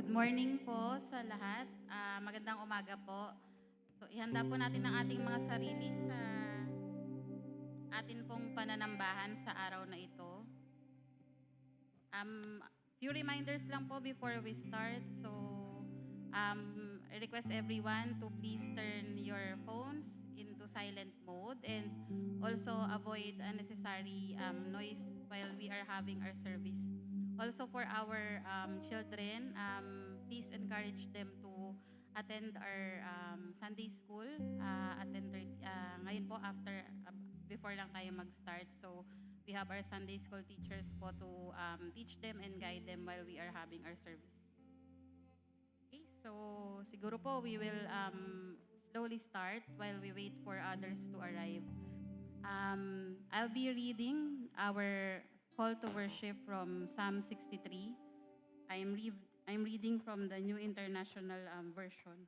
Good morning po sa lahat. Magandang umaga po. So, ihanda po natin ang ating mga sarili sa atin pong pananambahan sa araw na ito. Few reminders lang po before we start. So, I request everyone to please turn your phones into silent mode and also avoid unnecessary noise while we are having our service. Also for our children, please encourage them to attend our Sunday school. Ngayon po before lang tayo mag-start. So we have our Sunday school teachers po to teach them and guide them while we are having our service. Okay, so siguro po we will slowly start while we wait for others to arrive. I'll be reading our call to worship from Psalm 63. I'm reading from the New International Version.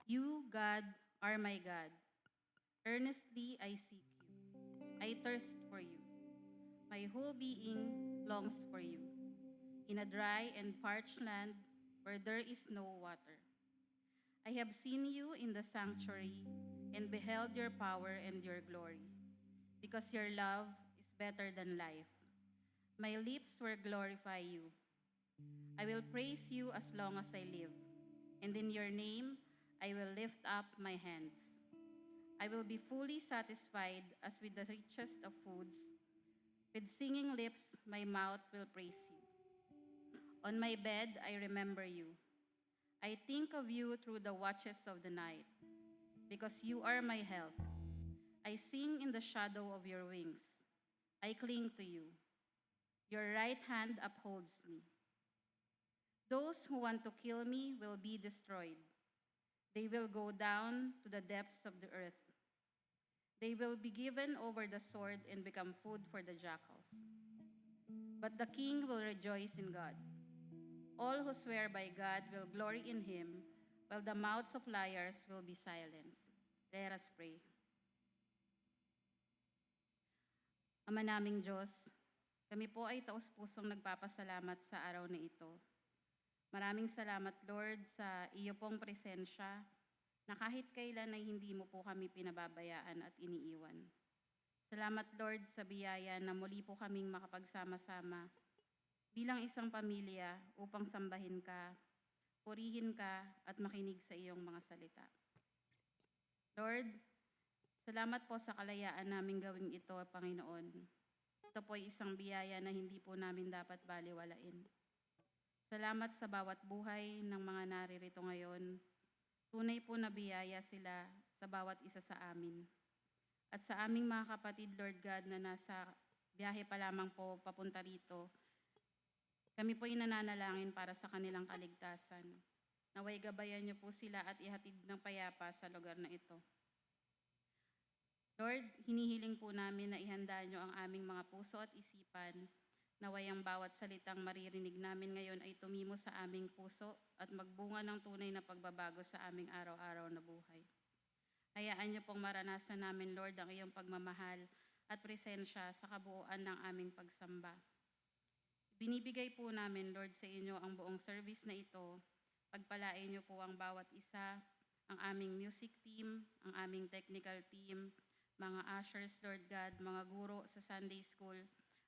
You, God, are my God. Earnestly I seek you. I thirst for you. My whole being longs for you. In a dry and parched land where there is no water. I have seen you in the sanctuary and beheld your power and your glory, because your love is better than life. My lips will glorify you. I will praise you as long as I live, and in your name I will lift up my hands. I will be fully satisfied as with the richest of foods. With singing lips, my mouth will praise you. On my bed, I remember you. I think of you through the watches of the night, because you are my help. I sing in the shadow of your wings. I cling to you. Your right hand upholds me. Those who want to kill me will be destroyed. They will go down to the depths of the earth. They will be given over the sword and become food for the jackals. But the king will rejoice in God. All who swear by God will glory in him, while the mouths of liars will be silenced. Let us pray. Ama naming Diyos, kami po ay taos-pusong nagpapasalamat sa araw na ito. Maraming salamat, Lord, sa iyo pong presensya na kahit kailan ay hindi mo po kami pinababayaan at iniiwan. Salamat, Lord, sa biyaya na muli po kaming makapagsama-sama bilang isang pamilya upang sambahin ka, purihin ka, at makinig sa iyong mga salita. Lord, salamat po sa kalayaan naming gawing ito, Panginoon. Ito po ay isang biyaya na hindi po namin dapat baliwalain. Salamat sa bawat buhay ng mga naririto ngayon. Tunay po na biyaya sila sa bawat isa sa amin. At sa aming mga kapatid, Lord God, na nasa biyahe pa lamang po papunta rito, kami po ay nananalangin para sa kanilang kaligtasan. Naway gabayan niyo po sila at ihatid ng payapa sa lugar na ito. Lord, hinihiling po namin na ihanda niyo ang aming mga puso at isipan. Naway ang bawat salitang maririnig namin ngayon ay tumimo sa aming puso at magbunga ng tunay na pagbabago sa aming araw-araw na buhay. Hayaan niyo pong maranasan namin, Lord, ang iyong pagmamahal at presensya sa kabuuan ng aming pagsamba. Binibigay po namin, Lord, sa inyo ang buong service na ito. Pagpalain niyo po ang bawat isa, ang aming music team, ang aming technical team, mga ushers, Lord God, mga guro sa Sunday School,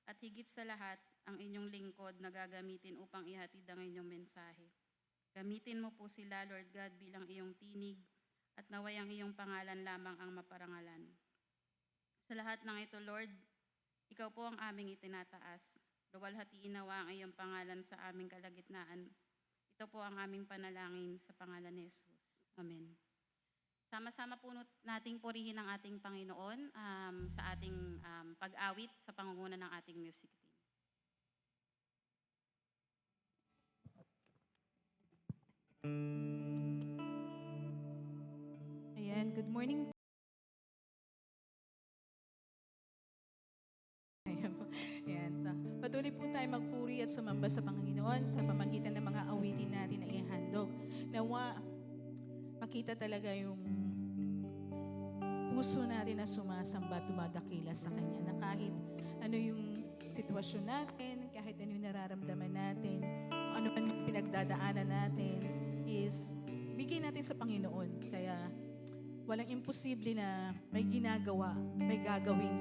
at higit sa lahat, ang inyong lingkod na gagamitin upang ihatid ang inyong mensahe. Gamitin mo po sila, Lord God, bilang iyong tinig, at naway ang iyong pangalan lamang ang maparangalan. Sa lahat ng ito, Lord, ikaw po ang aming itinataas. Luwalhatiin nawa ang iyong pangalan sa aming kalagitnaan. Ito po ang aming panalangin sa pangalan ni Jesus. Amen. Sama-sama po nating purihin ang ating Panginoon sa ating pag-awit sa pangunguna ng ating music team. Ayan, good morning. Ayan, so, patuloy po tayo magpuri at sumamba sa Panginoon sa pamagitan ng mga awitin natin na ihandog. Nawa, makita talaga yung puso natin na sumasamba, tumadakila sa Kanya, na kahit ano yung sitwasyon natin, kahit ano yung nararamdaman natin, kung ano man yung pinagdadaanan natin, is bigay natin sa Panginoon. Kaya walang imposible na may ginagawa, may gagawin.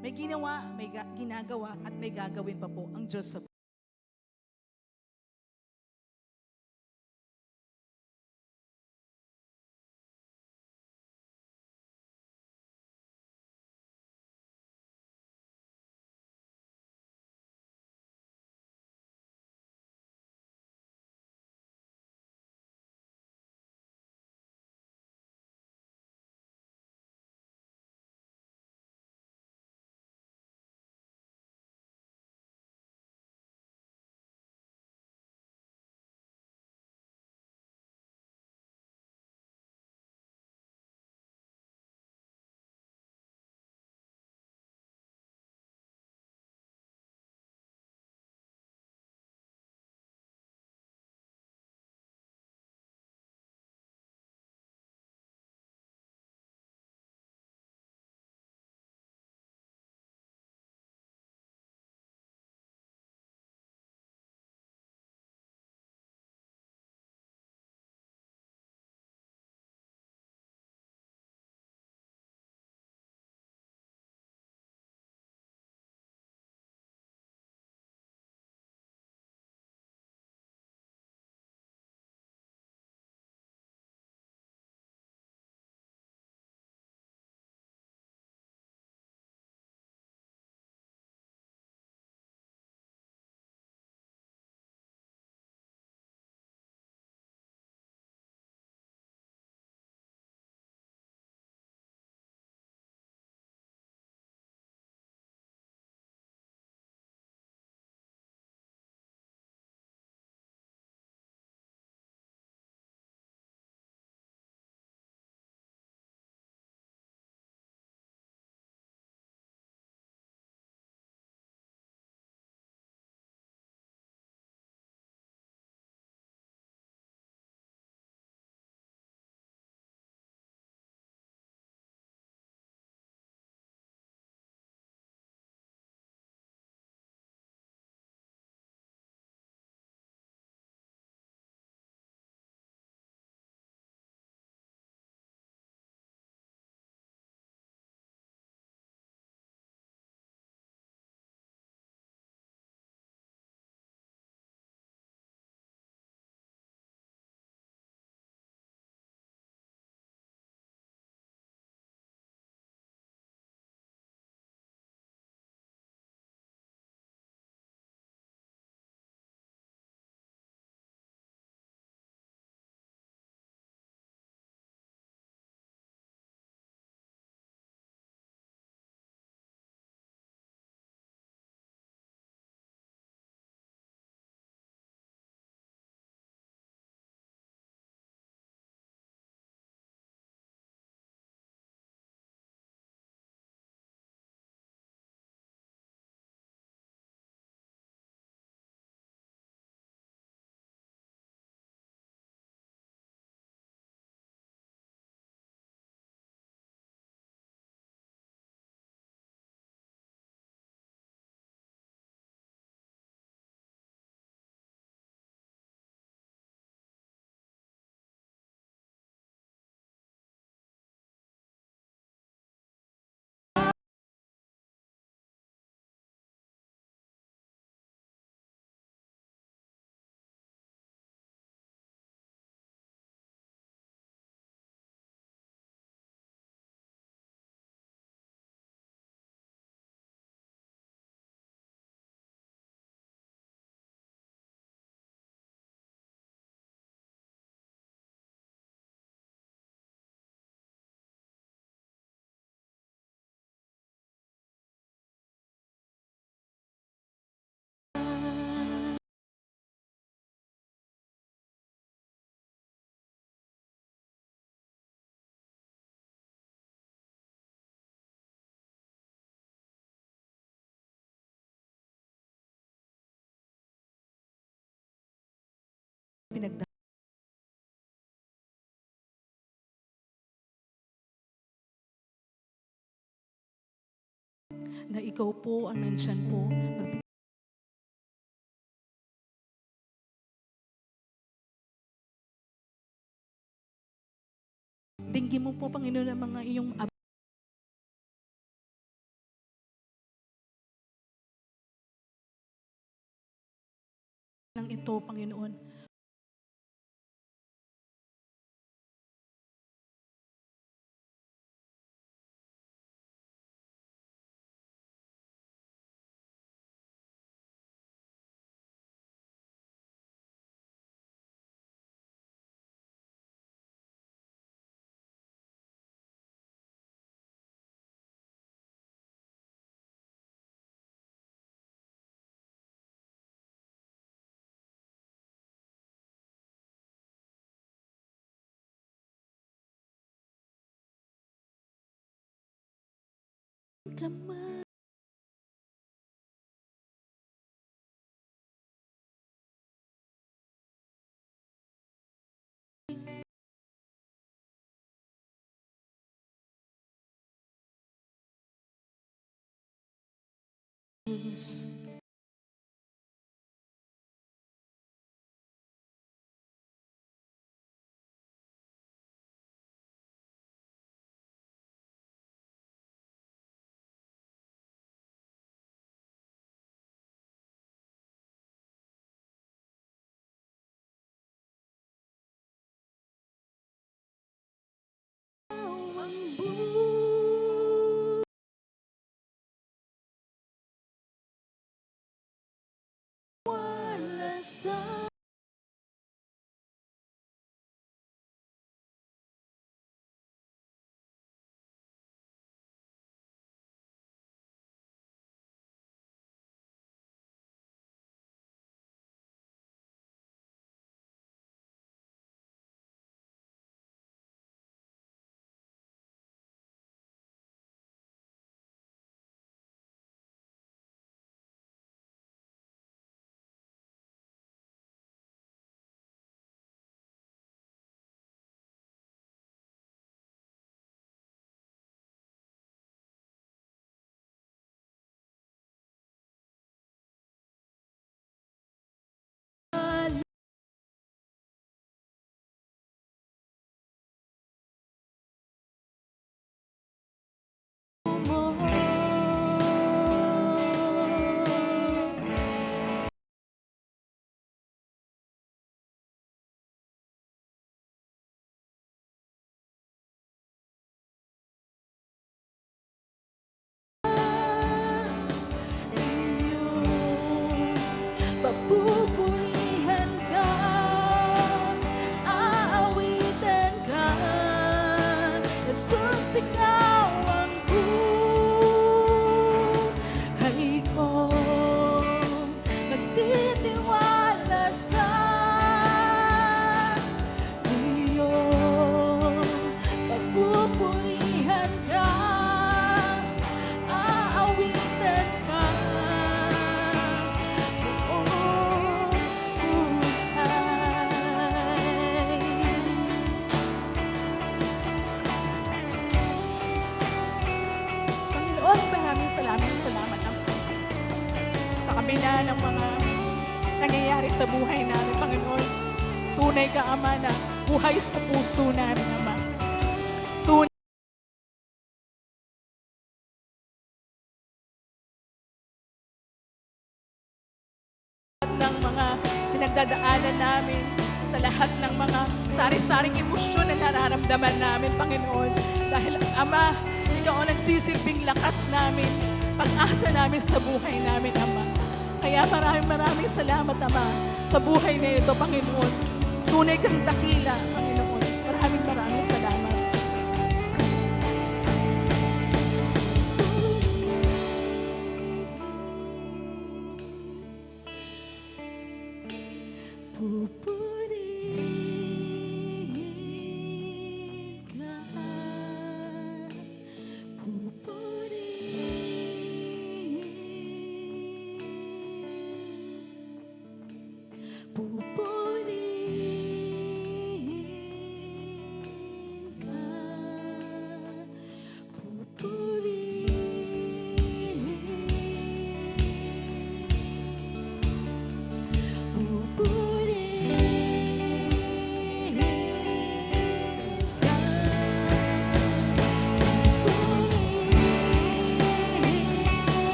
May ginawa, ginagawa, at may gagawin pa po ang Diyos sa pinagdadaanan. na ikaw po ang nandyan po. Dinggin mo po, Panginoon, ang mga iyong ng ito, Panginoon. Kama. Wala sa mo. Papupurihan ka, aawitan ka, Jesus, ikaw ang buhay ko. Nagtitiwala sa iyo, papupurihan ka, aawitan ka. Panginoon, maraming salamat sa kabila ng mga nangyayari sa buhay namin, Panginoon. Tunay ka, Ama, na buhay sa puso namin, Ama. Tunay ng mga pinagdadaanan namin, sa lahat ng mga sari-saring emosyon na nararamdaman namin, Panginoon. Dahil, Ama, ikaw ang nagsisilbing lakas namin, pag-asa namin sa buhay namin, Ama. Kaya maraming salamat, Ama, sa buhay na ito, Panginoon. Tunay kang dakila, Panginoon. Maraming salamat. Pupurihin ka, pupurihin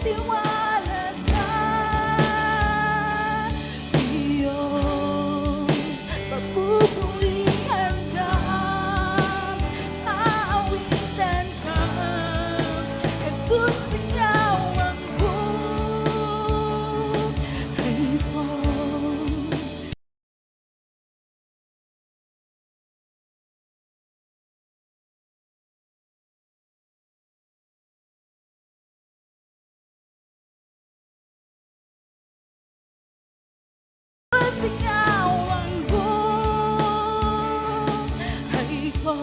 tiwala sa iyong papupurihan ka, aawitan ka, Jesus, ikaw ang buhay ko. Jesus, ikaw ang buhay ko.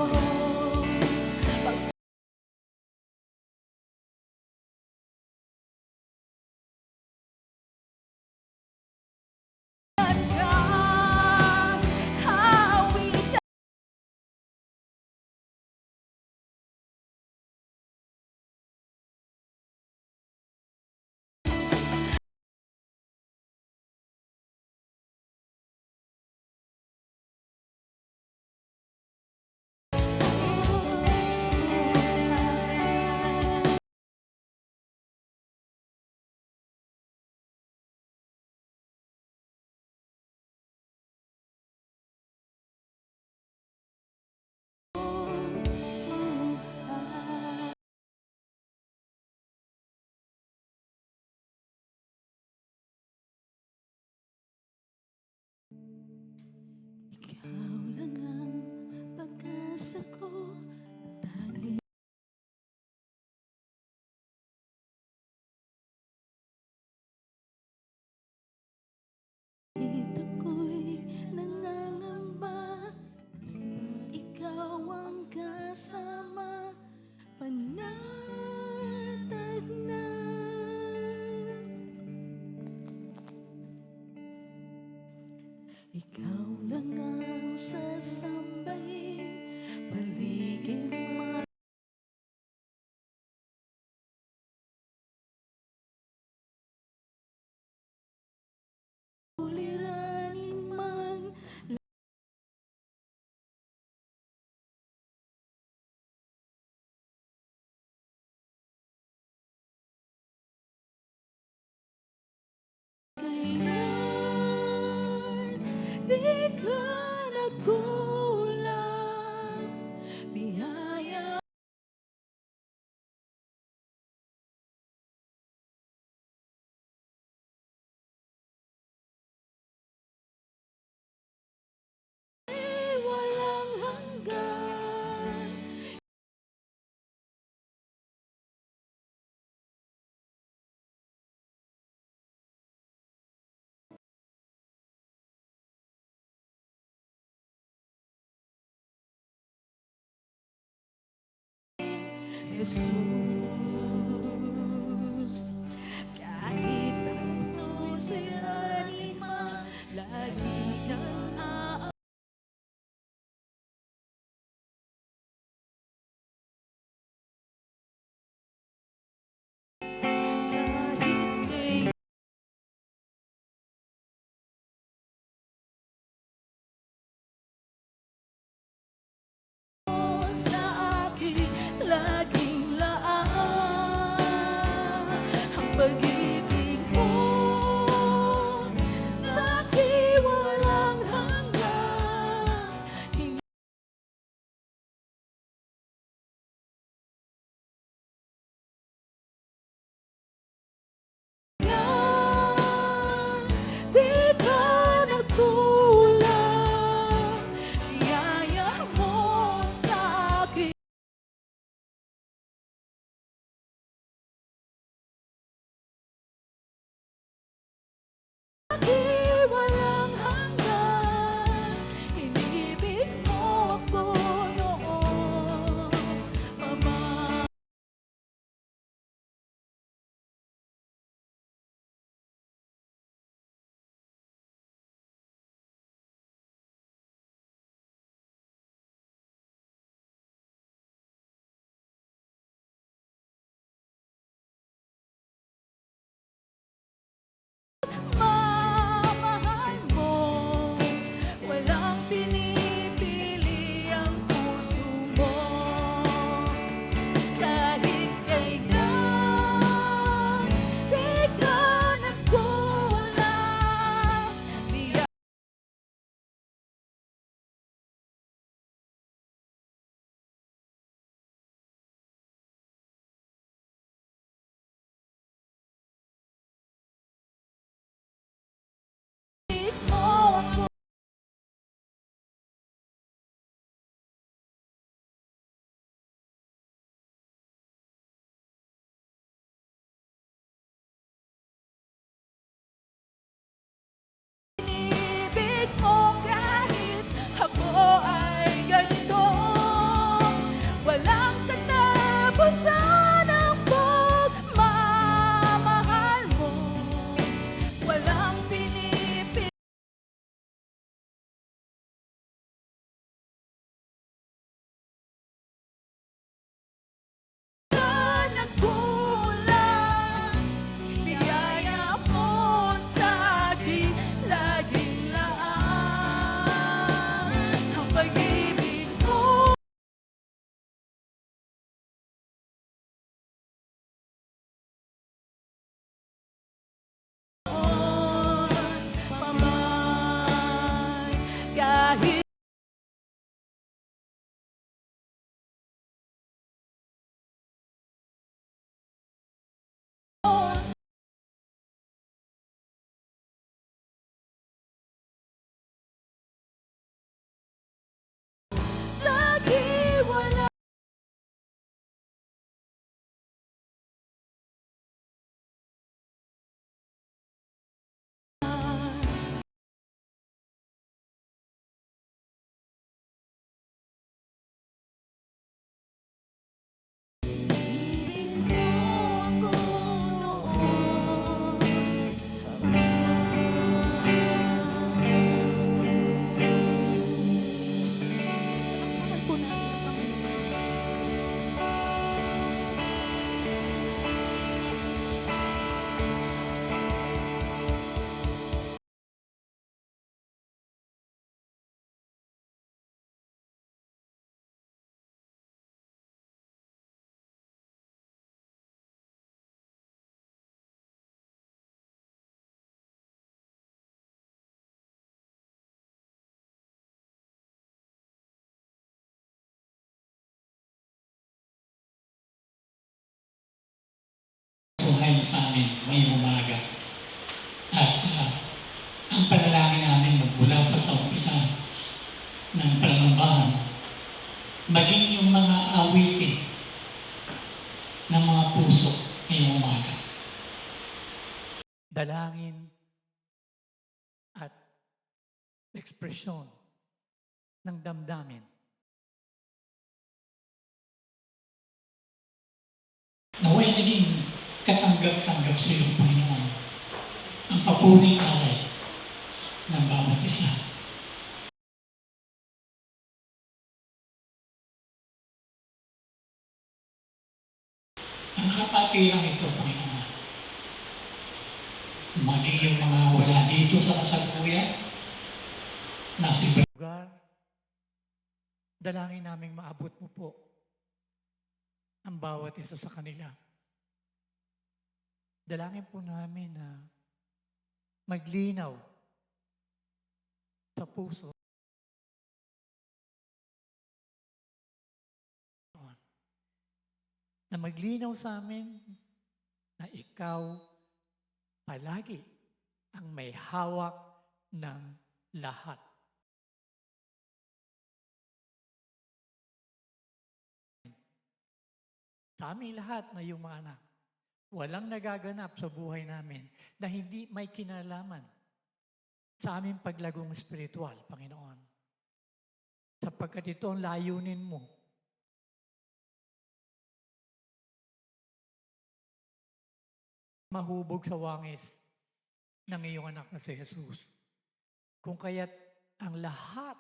Ikaw lang ang pag-asa ko, tanging ako'y nangangamba. Ikaw ang kasama, panatag na. Ikaw lang ang sasambahin, paligid man. Uliranin man, kailan di ka nagkulang, biyaya ay walang hanggan. Jesus, kahit ako'y sirain man, lagi kang kahit sa akin laging laan ang pag-ibig mo, sa akin walang hanggan. Di ka nagkulang, biyaya mo sa akin. amin ngayong umaga. At ang panalangin namin magmula pa sa umpisa ng panambahan, maging yung mga awitin ng mga puso ngayong umaga. Dalangin at ekspresyon ng damdamin. Naway naging katanggap-tanggap sa iyo, Panginoon, ang papuring alay ng bawat isa. Ang kapatirang ito, Panginoon, maging yung mga wala dito sa kasalukuyan, nasa ibang lugar, dalangin naming maabot mo po ang bawat isa sa kanila. Dalangin po namin na maglinaw sa puso na maglinaw sa amin na ikaw palagi ang may hawak ng lahat. Sa aming lahat na yung mga anak, walang nagaganap sa buhay namin na hindi may kinalaman sa aming paglagong espiritual, Panginoon. Sapagkat ito ang layunin mo. Mahubog sa wangis ng iyong anak na si Jesus. Kung kaya't ang lahat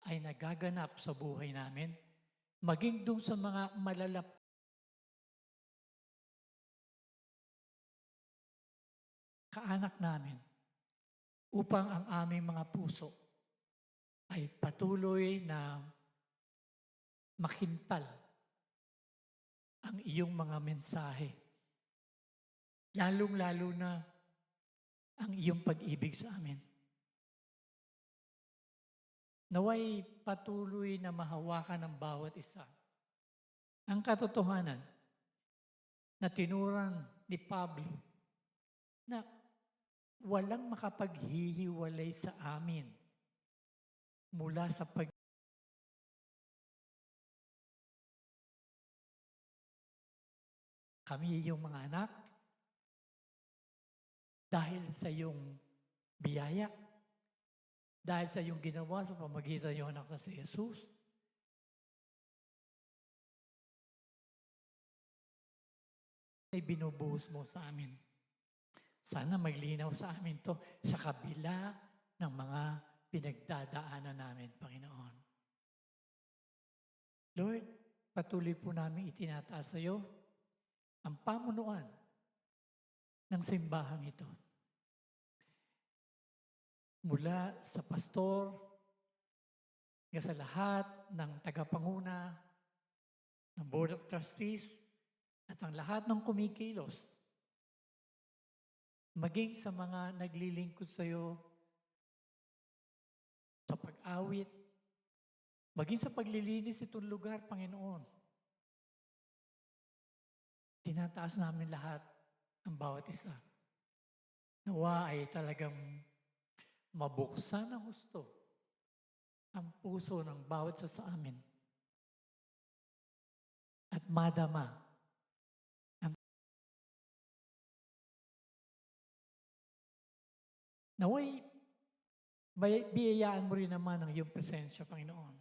ay nagaganap sa buhay namin, maging doon sa mga malalap kaanak namin, upang ang aming mga puso ay patuloy na makintal ang iyong mga mensahe. Lalong-lalo na ang iyong pag-ibig sa amin. Naway patuloy na mahawakan ng bawat isa ang katotohanan na tinuran ni Pablo na walang makapaghihiwalay sa amin mula sa kami yung mga anak dahil sa iyong biyaya, dahil sa iyong ginawa sa pamagitan ng iyong anak na si Jesus. Ay binubuhos mo sa amin. Sana maglinaw sa amin to sa kabila ng mga pinagdadaanan namin, Panginoon. Lord, patuloy po namin itinataas sa iyo ang pamunuan ng simbahang ito. Mula sa pastor, hanggang sa lahat ng tagapanguna, ng Board of Trustees, at ang lahat ng kumikilos, maging sa mga naglilingkod sa iyo sa pag-awit, maging sa paglilinis itong lugar, Panginoon. Tinataas namin lahat ang bawat isa. Nawa ay talagang mabuksan ng husto ang puso ng bawat isa sa amin at madama ang naway biyayaan mo rin naman ang iyong presensya, Panginoon.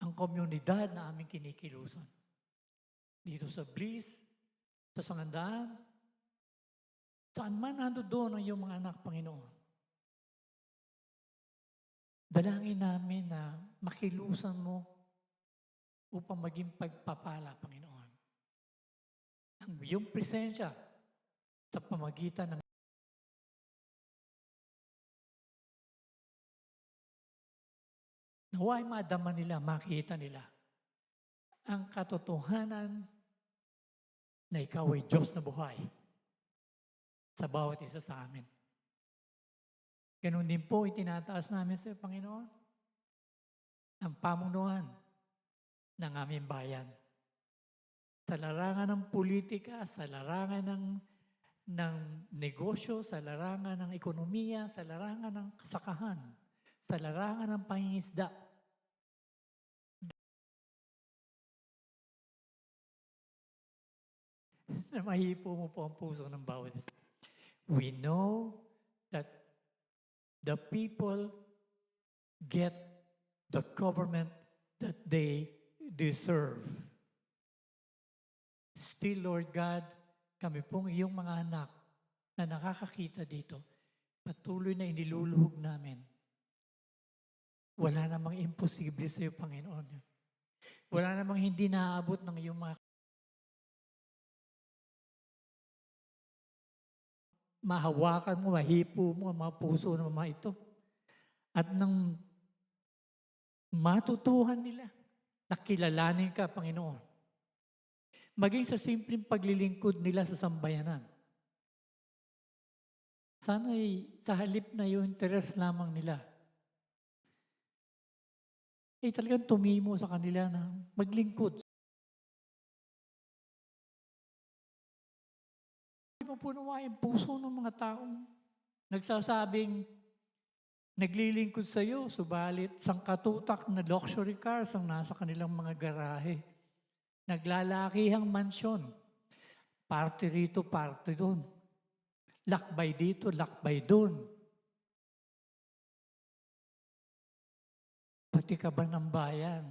Ang komunidad na aming kinikilusan. Dito sa Bliss, sa Sangandaan, saan man nando doon ang iyong mga anak, Panginoon. Dalangin namin na makilusan mo upang maging pagpapala, Panginoon. Ang iyong presensya sa pamagitan ng naway madama nila, makita nila ang katotohanan na ikaw ay Diyos na buhay sa bawat isa sa amin. Ganun din po itinataas namin sa Panginoon ang pamunuan ng aming bayan sa larangan ng politika, sa larangan ng negosyo, sa larangan ng ekonomiya, sa larangan ng kasakahan, sa larangan ng pangingisda. Na mahipo mo po ang puso ng bawat isa. We know that the people get the government that they deserve. Still, Lord God, kami pong iyong mga anak na nakakakita dito, patuloy na iniluluhog namin. Wala namang imposible sa iyo, Panginoon. Wala namang hindi naaabot ng iyong mga mahawakan mo, mahipo mo ang mga puso ng mga ito. At nang matutuhan nila, nakilalanin ka, Panginoon. Maging sa simpleng paglilingkod nila sa sambayanan. Sana'y sa halip na yung interes lamang nila, talagang tumimo sa kanila na maglingkod. Mapunawa yung puso ng mga taong nagsasabing naglilingkod sa iyo, subalit sangkatutak na luxury cars ang nasa kanilang mga garahe. Naglalakihang mansyon. Party rito, party doon. Lakbay dito, lakbay doon. Pati ka ba ng bayan?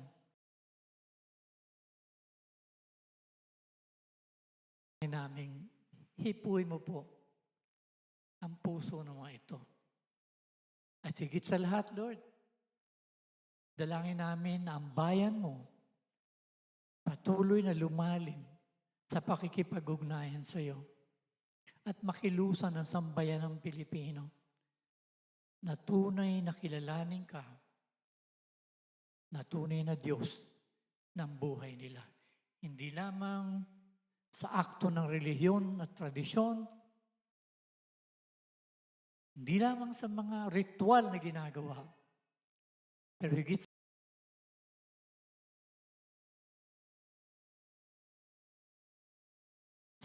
Naming hipuin mo po ang puso ng mga ito. At higit sa lahat, Lord, dalangin namin na ang bayan mo patuloy na lumalim sa pakikipag-ugnayan sa iyo at makilusan ang sambayan ng Pilipino na tunay na kilalanin ka, na tunay na Diyos ng buhay nila. Hindi lamang sa akto ng relihiyon at tradisyon, hindi lamang sa mga ritual na ginagawa, pero higit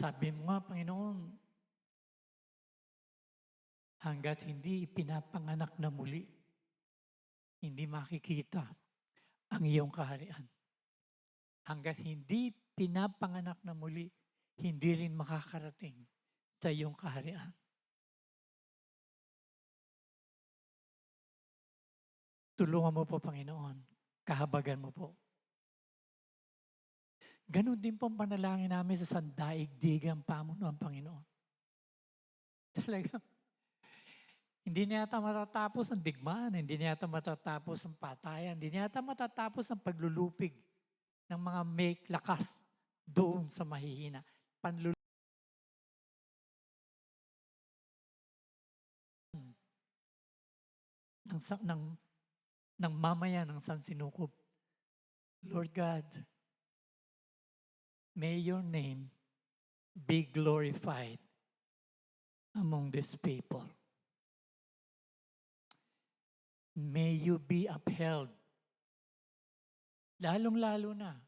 sabi mo nga, Panginoon, hanggat hindi ipinapanganak na muli, hindi makikita ang iyong kaharian. Hanggat hindi pinapanganak na muli, hindi rin makakarating sa iyong kaharian. Tulungan mo po, Panginoon. Kahabagan mo po. Ganon din po ang panalangin namin sa sandaigdigang pamunuan, Panginoon. Talagang, hindi na yata matatapos ang digmaan, hindi na yata matatapos ang patayan, hindi na yata matatapos ang paglulupig ng mga may lakas doon sa mahihina. Ng mamaya ng San Sinukob. Lord God, may your name be glorified among these people. May you be upheld. Lalong-lalo na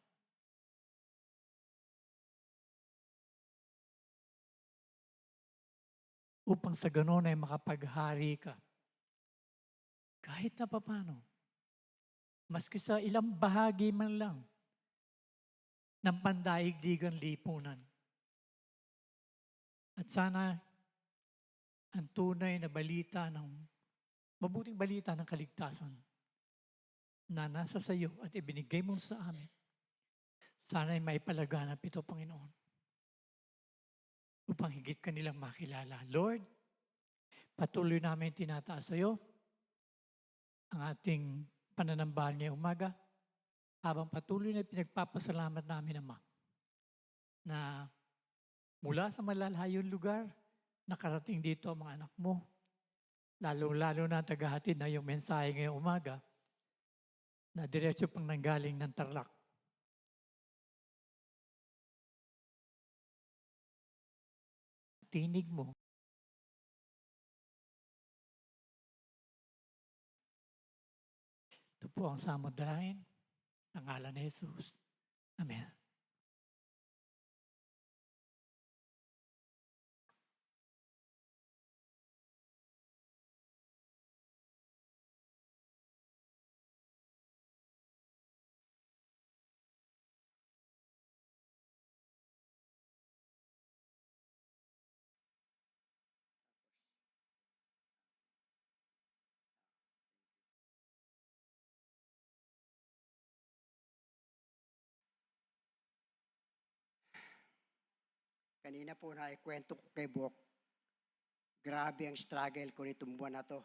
upang sa ganon ay makapaghari ka. Kahit na papano, maski sa ilang bahagi man lang ng pandaigdigang lipunan. At sana ang tunay na balita mabuting balita ng kaligtasan na nasa sa iyo at ibinigay mo sa amin. Sana'y maipalaganap ito, Panginoon, upang higit kanilang makilala. Lord, patuloy namin tinataas sa iyo ang ating pananambahan ngayong umaga, habang patuloy na pinagpapasalamat namin, Ama, na mula sa malalayong lugar, nakarating dito ang mga anak mo, lalo-lalo na tagahatid na yung mensahe ngayong umaga, na diretso pang nanggaling ng Tarlac. Tinig mo. Ito po ang samod dalangin ng ngalan ni Jesus. Amen. Kanina po na ikwento ko kay Bok. Grabe ang struggle ko nitong buwan na to.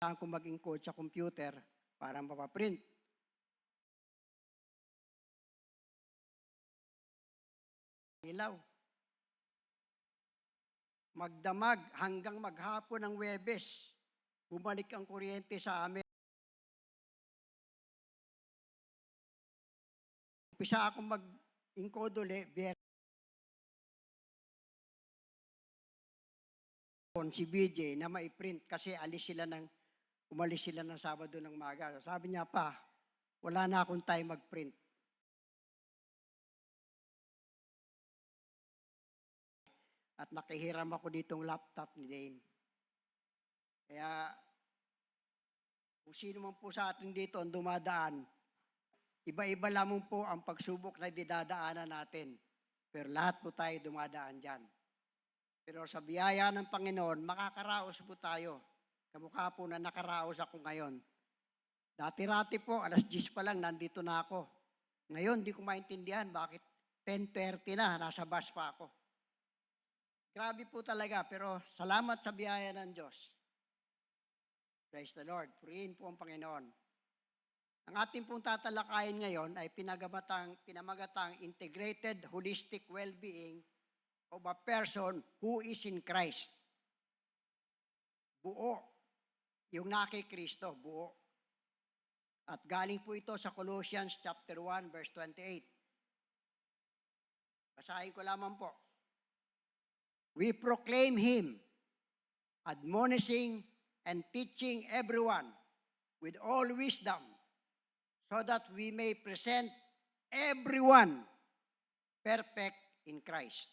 Kailangan ko maging coach sa computer para mapaprint. Ilaw. Magdamag hanggang maghapon ng Webes. Bumalik ang kuryente sa amin. Umpisa akong mag-encode ulit, si BJ na maiprint kasi umalis sila ng Sabado ng maga. Sabi niya pa, wala na akong time mag-print. At nakihiram ako ditong laptop ni Dane. Kaya, kung sino man po sa atin dito ang dumadaan, iba-iba lamang po ang pagsubok na didadaanan natin. Pero lahat po tayo dumadaan dyan. Pero sa biyaya ng Panginoon, makakaraos po tayo. Kamukha po na nakaraos ako ngayon. Dati-rati po, 10:00 pa lang, nandito na ako. Ngayon, di ko maintindihan bakit 10:30 na, nasa bus pa ako. Grabe po talaga, pero salamat sa biyaya ng Diyos. Praise the Lord. Purihin po ang Panginoon. Ang ating pong tatalakayin ngayon ay pinamagatang Integrated Holistic Well-Being of a Person who is in Christ. Buo. Yung na kay Kristo, buo. At galing po ito sa Colossians chapter 1, verse 28. Basahin ko lamang po. We proclaim Him, admonishing and teaching everyone with all wisdom, so that we may present everyone perfect in Christ.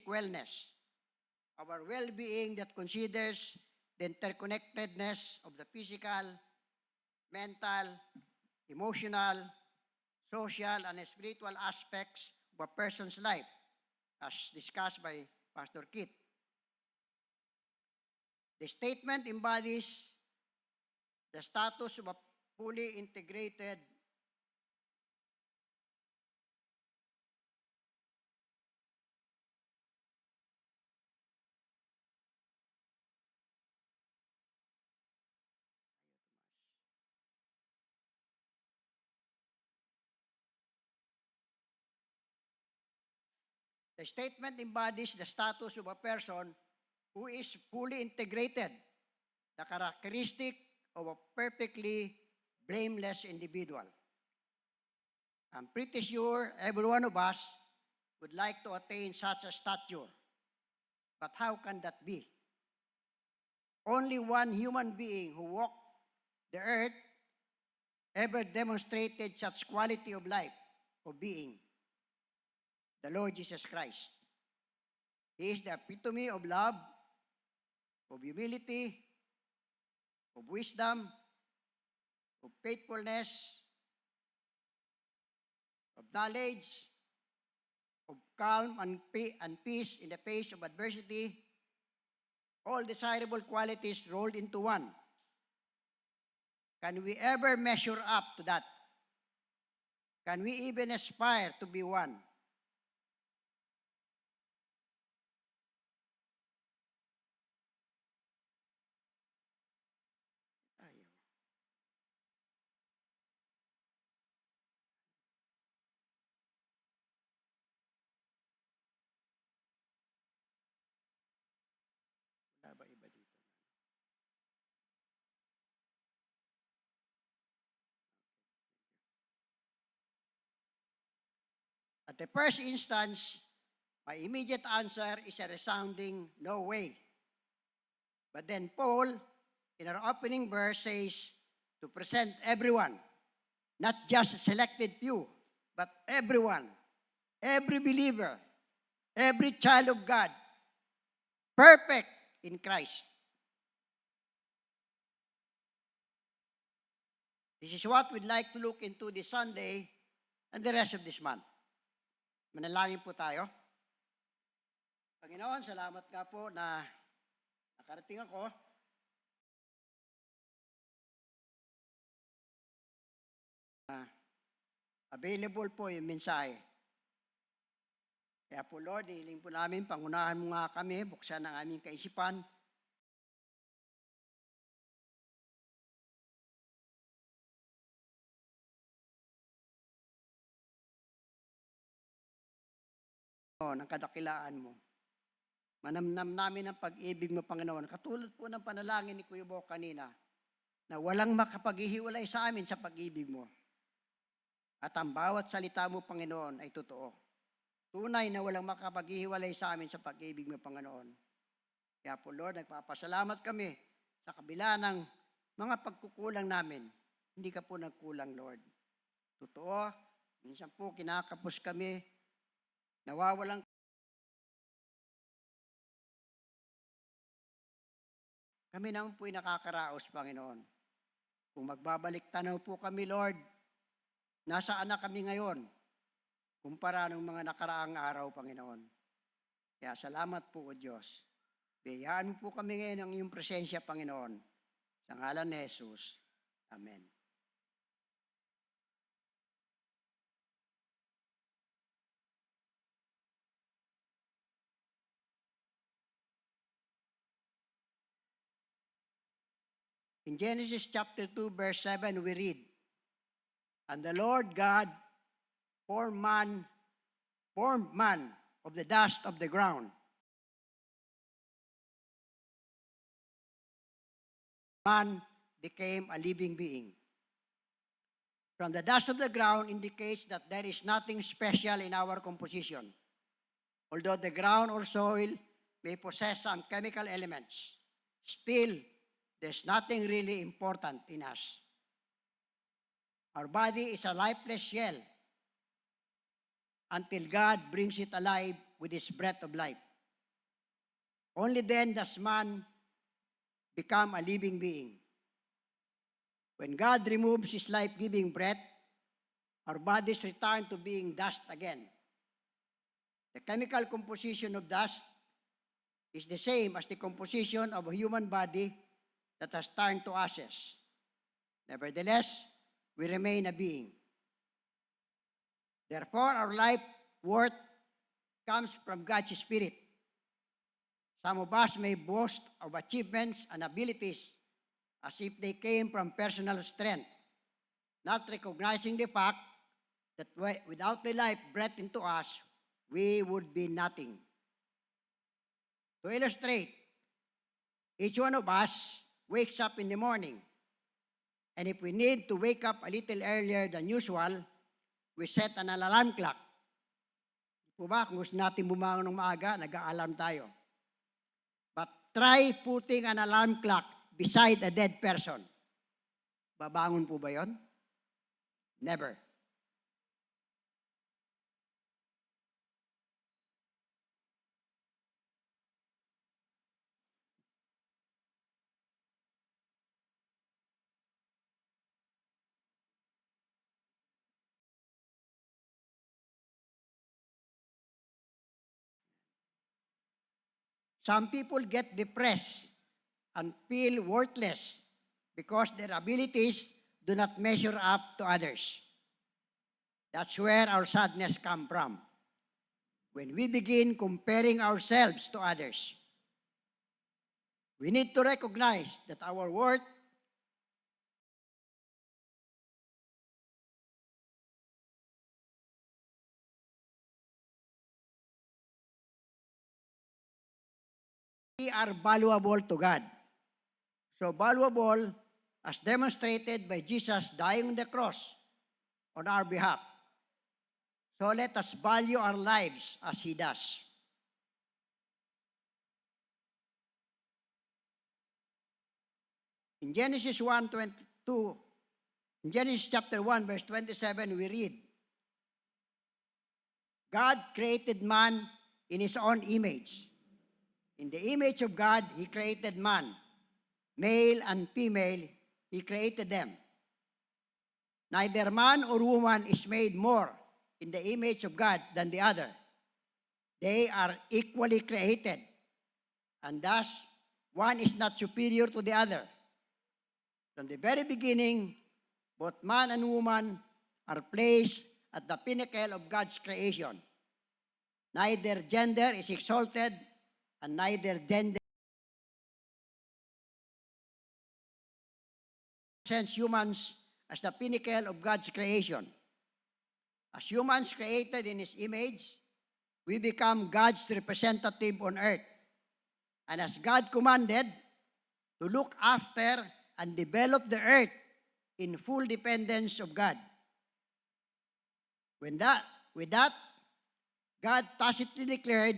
Wellness, our well-being that considers the interconnectedness of the physical, mental, emotional, social, and spiritual aspects of a person's life, as discussed by Pastor Kit. The statement embodies the status of a fully integrated The statement embodies the status of a person who is fully integrated, the characteristic of a perfectly blameless individual. I'm pretty sure every one of us would like to attain such a stature. But how can that be? Only one human being who walked the earth ever demonstrated such quality of life, of being. The Lord Jesus Christ. He is the epitome of love, of humility, of wisdom, of faithfulness, of knowledge, of calm and peace in the face of adversity, all desirable qualities rolled into one. Can we ever measure up to that? Can we even aspire to be one? Wala ba iba dito? At the first instance, my immediate answer is a resounding no way. But then Paul, in our opening verse, says to present everyone, not just a selected few, but everyone, every believer, every child of God, perfect in Christ. This is what we'd like to look into this Sunday and the rest of this month. Manalangin po tayo. Panginoon, salamat nga po na nakarating ako. Available po yung mensahe. Kaya po Lord, hiling po namin, pangunahan mo nga kami, buksan ang aming kaisipan. Ng kadakilaan mo. Manamnam namin ang pag-ibig mo, Panginoon. Katulad po ng panalangin ni Kuya Bo kanina, na walang makapaghihiwalay sa amin sa pag-ibig mo. At ang bawat salita mo, Panginoon, ay totoo. Tunay na walang makapaghihiwalay sa amin sa pag-ibig mo, Panginoon. Kaya po, Lord, nagpapasalamat kami sa kabila ng mga pagkukulang namin. Hindi ka po nagkulang, Lord. Totoo, minsan po kinakapos kami, nawawalang kami naman po'y nakakaraos, Panginoon. Kung magbabalik tanaw po kami, Lord, nasaan na kami ngayon kumpara ng mga nakaraang araw, Panginoon. Kaya salamat po, O Diyos. Biyayaan mo po kami ngayon ng iyong presensya, Panginoon. Sa ngalan ni Jesus. Amen. In Genesis chapter 2, verse 7, we read, "And the Lord God formed man of the dust of the ground. Man became a living being." From the dust of the ground indicates that there is nothing special in our composition. Although the ground or soil may possess some chemical elements, still, there's nothing really important in us. Our body is a lifeless shell until God brings it alive with His breath of life. Only then does man become a living being. When God removes His life-giving breath, our bodies return to being dust again. The chemical composition of dust is the same as the composition of a human body that has turned to ashes. Nevertheless, we remain a being. Therefore, our life worth comes from God's Spirit. Some of us may boast of achievements and abilities as if they came from personal strength, not recognizing the fact that without the life breathed into us, we would be nothing. To illustrate, each one of us wakes up in the morning, and if we need to wake up a little earlier than usual, we set an alarm clock. Po ba, kung gusto natin bumangon ng maaga, nag-a-alarm tayo. But try putting an alarm clock beside a dead person. Babangon po ba yon? Never. Some people get depressed and feel worthless because their abilities do not measure up to others. That's where our sadness comes from. When we begin comparing ourselves to others, we need to recognize that our worth we are valuable to God. So valuable as demonstrated by Jesus dying on the cross on our behalf. So let us value our lives as He does. In Genesis 1:22, in Genesis chapter 1, verse 27, we read, God created man in His own image. In the image of God, He created man. Male and female, He created them. Neither man or woman is made more in the image of God than the other. They are equally created, and thus one is not superior to the other. From the very beginning, both man and woman are placed at the pinnacle of God's creation. Neither gender is exalted, and neither gender presents humans as the pinnacle of God's creation. As humans created in His image, we become God's representative on earth. And as God commanded to look after and develop the earth in full dependence of God. With that, God tacitly declared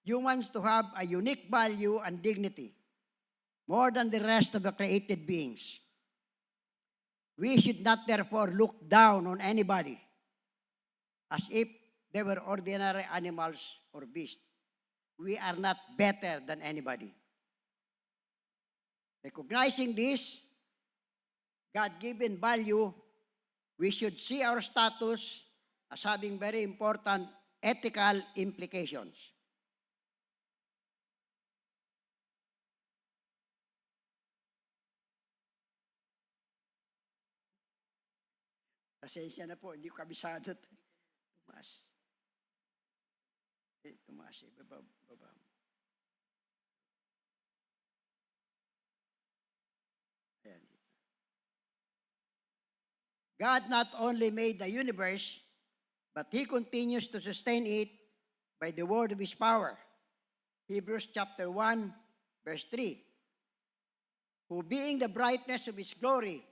humans to have a unique value and dignity, more than the rest of the created beings. We should not therefore look down on anybody as if they were ordinary animals or beasts. We are not better than anybody. Recognizing this God-given value, we should see our status as having very important ethical implications. Pasensya na po, hindi ko kabisado. Tumaas. Tumaas eh, baba. Ayan. God not only made the universe, but He continues to sustain it by the word of His power. Hebrews chapter 1, verse 3. Who being the brightness of His glory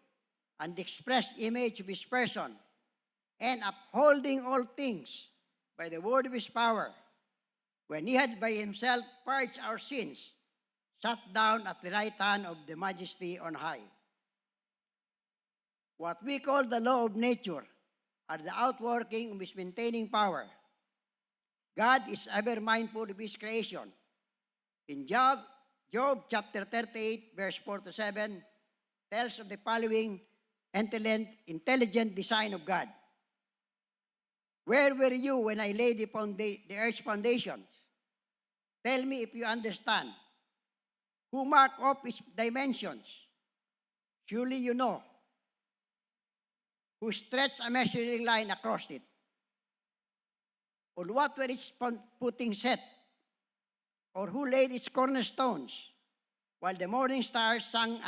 and the express image of His person, and upholding all things by the word of His power, when He had by Himself purged our sins, sat down at the right hand of the Majesty on high. What we call the law of nature are the outworking of His maintaining power. God is ever mindful of His creation. In Job chapter 38, verse 4 to 7, tells of the following intelligent design of God. Where were you when I laid upon the earth's foundations? Tell me if you understand. Who marked off its dimensions? Surely you know. Who stretched a measuring line across it? Or what were its footing set? Or who laid its cornerstones? While the morning stars sang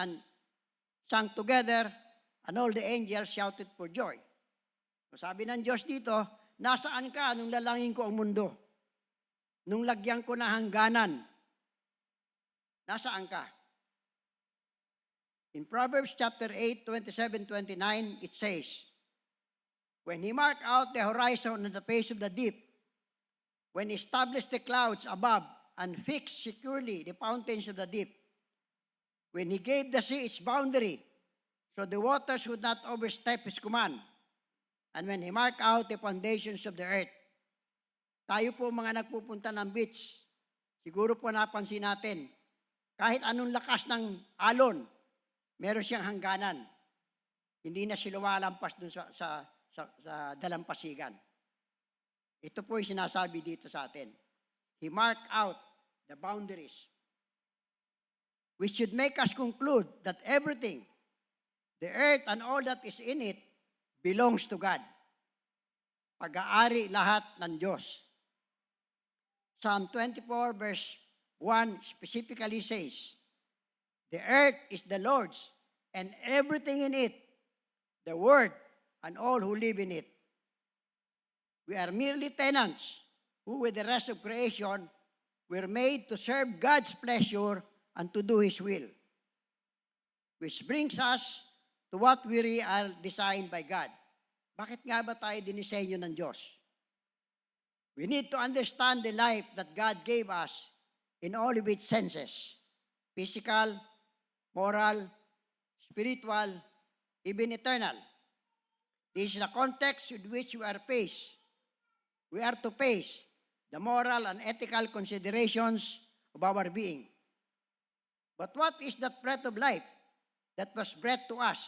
together, and all the angels shouted for joy. So sabi ng Diyos dito, nasaan ka nung lalangin ko ang mundo? Nung lagyan ko na hangganan, nasaan ka? In Proverbs chapter 8, 27-29, it says, when He marked out the horizon and the face of the deep, when He established the clouds above and fixed securely the fountains of the deep, when He gave the sea its boundary, so the waters would not overstep His command, and when He marked out the foundations of the earth. Tayo po mga nagpupunta ng beach, siguro po napansin natin, kahit anong lakas ng alon, meron siyang hangganan. Hindi na sila lumalampas dun sa dalampasigan. Ito po yung sinasabi dito sa atin. He marked out the boundaries, which should make us conclude that everything, the earth and all that is in it, belongs to God. Pag-aari lahat ng Diyos. Psalm 24 verse 1 specifically says, the earth is the Lord's, and everything in it, the world, and all who live in it. We are merely tenants who, with the rest of creation, were made to serve God's pleasure and to do His will. Which brings us to what we are designed by God. Bakit nga ba tayo dinisenyo ng Diyos? We need to understand the life that God gave us in all of its senses. Physical, moral, spiritual, even eternal. This is the context with which we are faced. We are to face the moral and ethical considerations of our being. But what is that breath of life that was bred to us,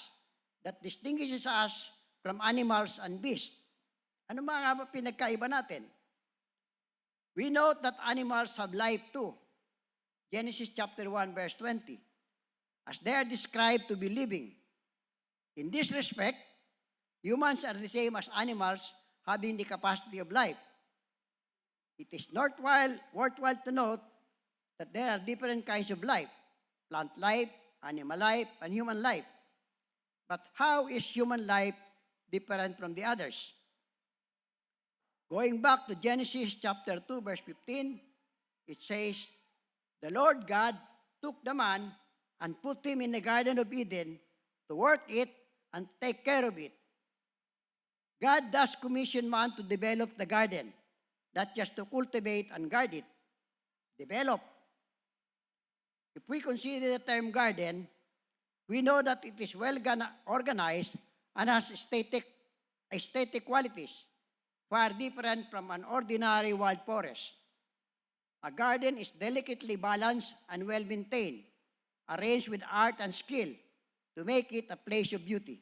that distinguishes us from animals and beasts, Ano mga pinagkaiba natin? We know that animals have life too. Genesis chapter 1 verse 20. As they are described to be living. In this respect, humans are the same as animals having the capacity of life. It is worthwhile to note that there are different kinds of life. Plant life, animal life, and human life. But how is human life different from the others? Going back to Genesis chapter 2 verse 15, it says, the Lord God took the man and put him in the Garden of Eden to work it and take care of it. God thus commissioned man to develop the garden, not just to cultivate and guard it. Develop. If we consider the term garden, we know that it is well organized and has aesthetic qualities, far different from an ordinary wild forest. A garden is delicately balanced and well-maintained, arranged with art and skill to make it a place of beauty.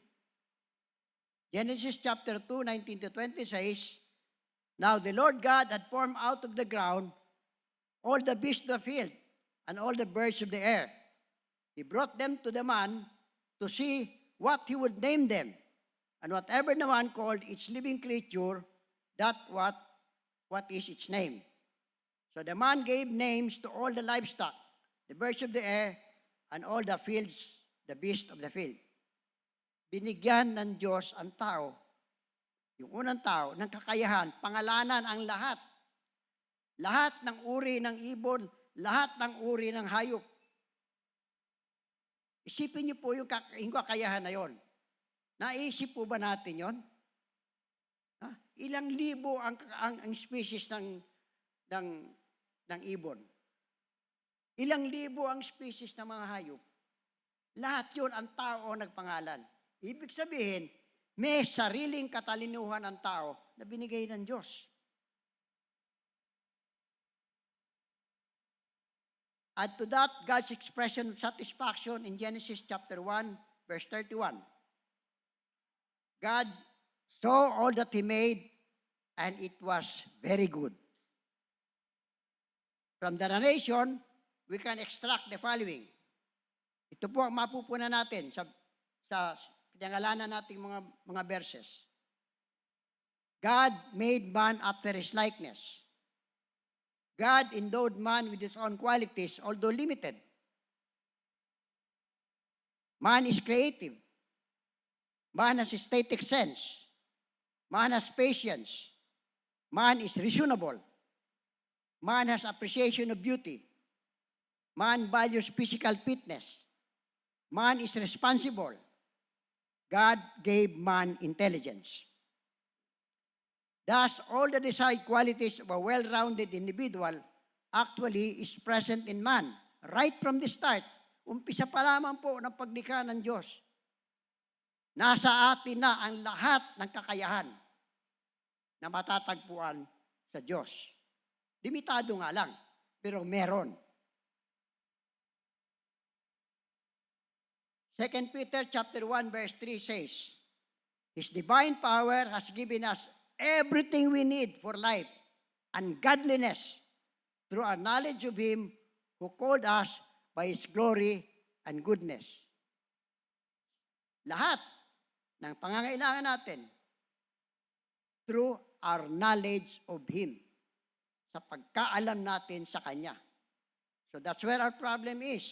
Genesis chapter 2, 19 to 20 says, now the Lord God had formed out of the ground all the beasts of the field and all the birds of the air. He brought them to the man to see what he would name them. And whatever the man called each living creature, that what is its name. So the man gave names to all the livestock, the birds of the air, and all the fields, the beasts of the field. Binigyan ng Diyos ang tao, yung unang tao, ng kakayahan, pangalanan ang lahat. Lahat ng uri ng ibon, lahat ng uri ng hayop. Isipin niyo po yung kakayahan na yon. Naisip po ba natin yon? Ilang libo ang species ng ibon? Ilang libo ang species ng mga hayop? Lahat yun ang tao ang nagpangalan. Ibig sabihin, may sariling katalinuhan ang tao na binigay ng Diyos. Add to that, God's expression of satisfaction in Genesis chapter 1, verse 31. God saw all that He made, and it was very good. From the narration, we can extract the following. Ito po ang mapupunan natin sa pinangalanan nating mga verses. God made man after His likeness. God endowed man with his own qualities, although limited. Man is creative. Man has aesthetic sense. Man has patience. Man is reasonable. Man has appreciation of beauty. Man values physical fitness. Man is responsible. God gave man intelligence. Thus, all the desired qualities of a well-rounded individual actually is present in man, right from the start. Umpisa pa lamang po ng paglikha ng Diyos. Nasa atin na ang lahat ng kakayahan na matatagpuan sa Diyos. Limitado nga lang, pero meron. 2 Peter chapter 1 verse 3 says, His divine power has given us everything we need for life and godliness through our knowledge of Him who called us by His glory and goodness. Lahat ng pangangailangan natin through our knowledge of Him, sa pagkaalam natin sa Kanya. So that's where our problem is.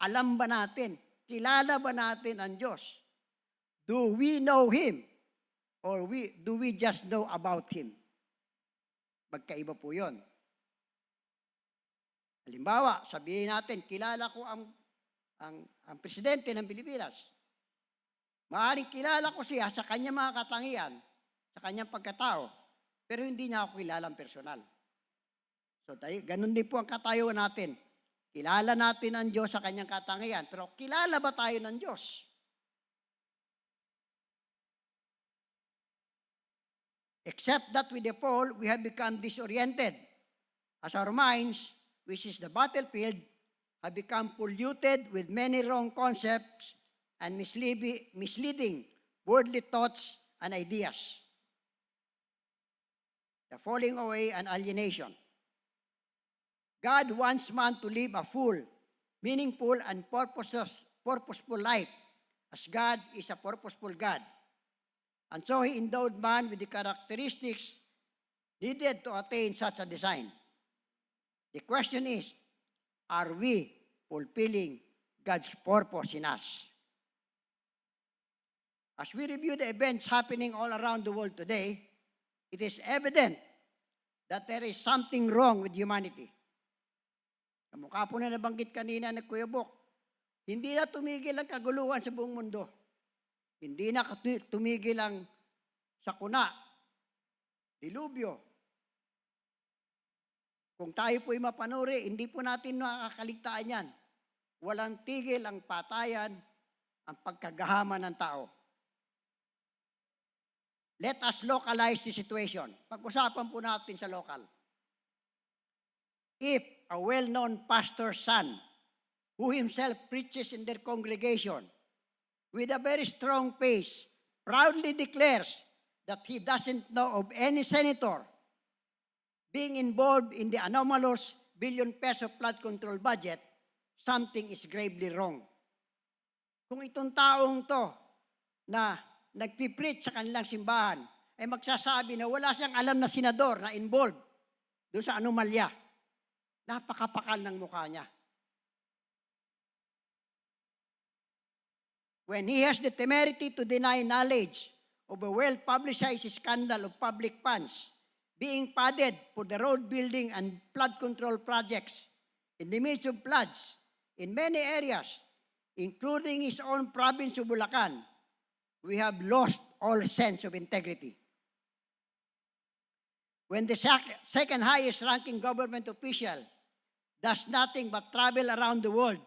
Alam ba natin? Kilala ba natin ang Diyos? Do we know Him? Or do we just know about Him? Magkaiba po yun. Halimbawa, sabihin natin, kilala ko ang presidente ng Pilipinas. Maaaring kilala ko siya sa kanyang mga katangian, sa kanyang pagkatao, pero hindi niya ako kilalang personal. So, ganun din po ang katayuan natin. Kilala natin ang Diyos sa kanyang katangian, pero kilala ba tayo ng Diyos? Except that with the fall, we have become disoriented, as our minds, which is the battlefield, have become polluted with many wrong concepts and misleading worldly thoughts and ideas. the falling away and alienation. God wants man to live a full, meaningful, and purposeful life, as God is a purposeful God. And so He endowed man with the characteristics needed to attain such a design. The question is, are we fulfilling God's purpose in us? As we review the events happening all around the world today, it is evident that there is something wrong with humanity. Kamukha po na nabanggit kanina ng Kuya Bok, hindi na tumigil ang kaguluhan sa buong mundo. Hindi na tumigil ang sakuna, dilubyo. Kung tayo po'y mapanuri, hindi po natin nakakaligtaan yan. Walang tigil ang patayan, ang pagkagahaman ng tao. Let us localize the situation. Pag-usapan po natin sa local. If a well-known pastor's son, who himself preaches in their congregation, with a very strong face, proudly declares that he doesn't know of any senator being involved in the anomalous billion-peso flood control budget, something is gravely wrong. Kung itong taong to na nagpipreach sa kanilang simbahan ay magsasabi na wala siyang alam na senador na involved doon sa anomalya, napakapakal ng mukha niya. When he has the temerity to deny knowledge of a well-publicized scandal of public funds being padded for the road building and flood control projects in the midst of floods in many areas, including his own province of Bulacan, we have lost all sense of integrity. When the second highest ranking government official does nothing but travel around the world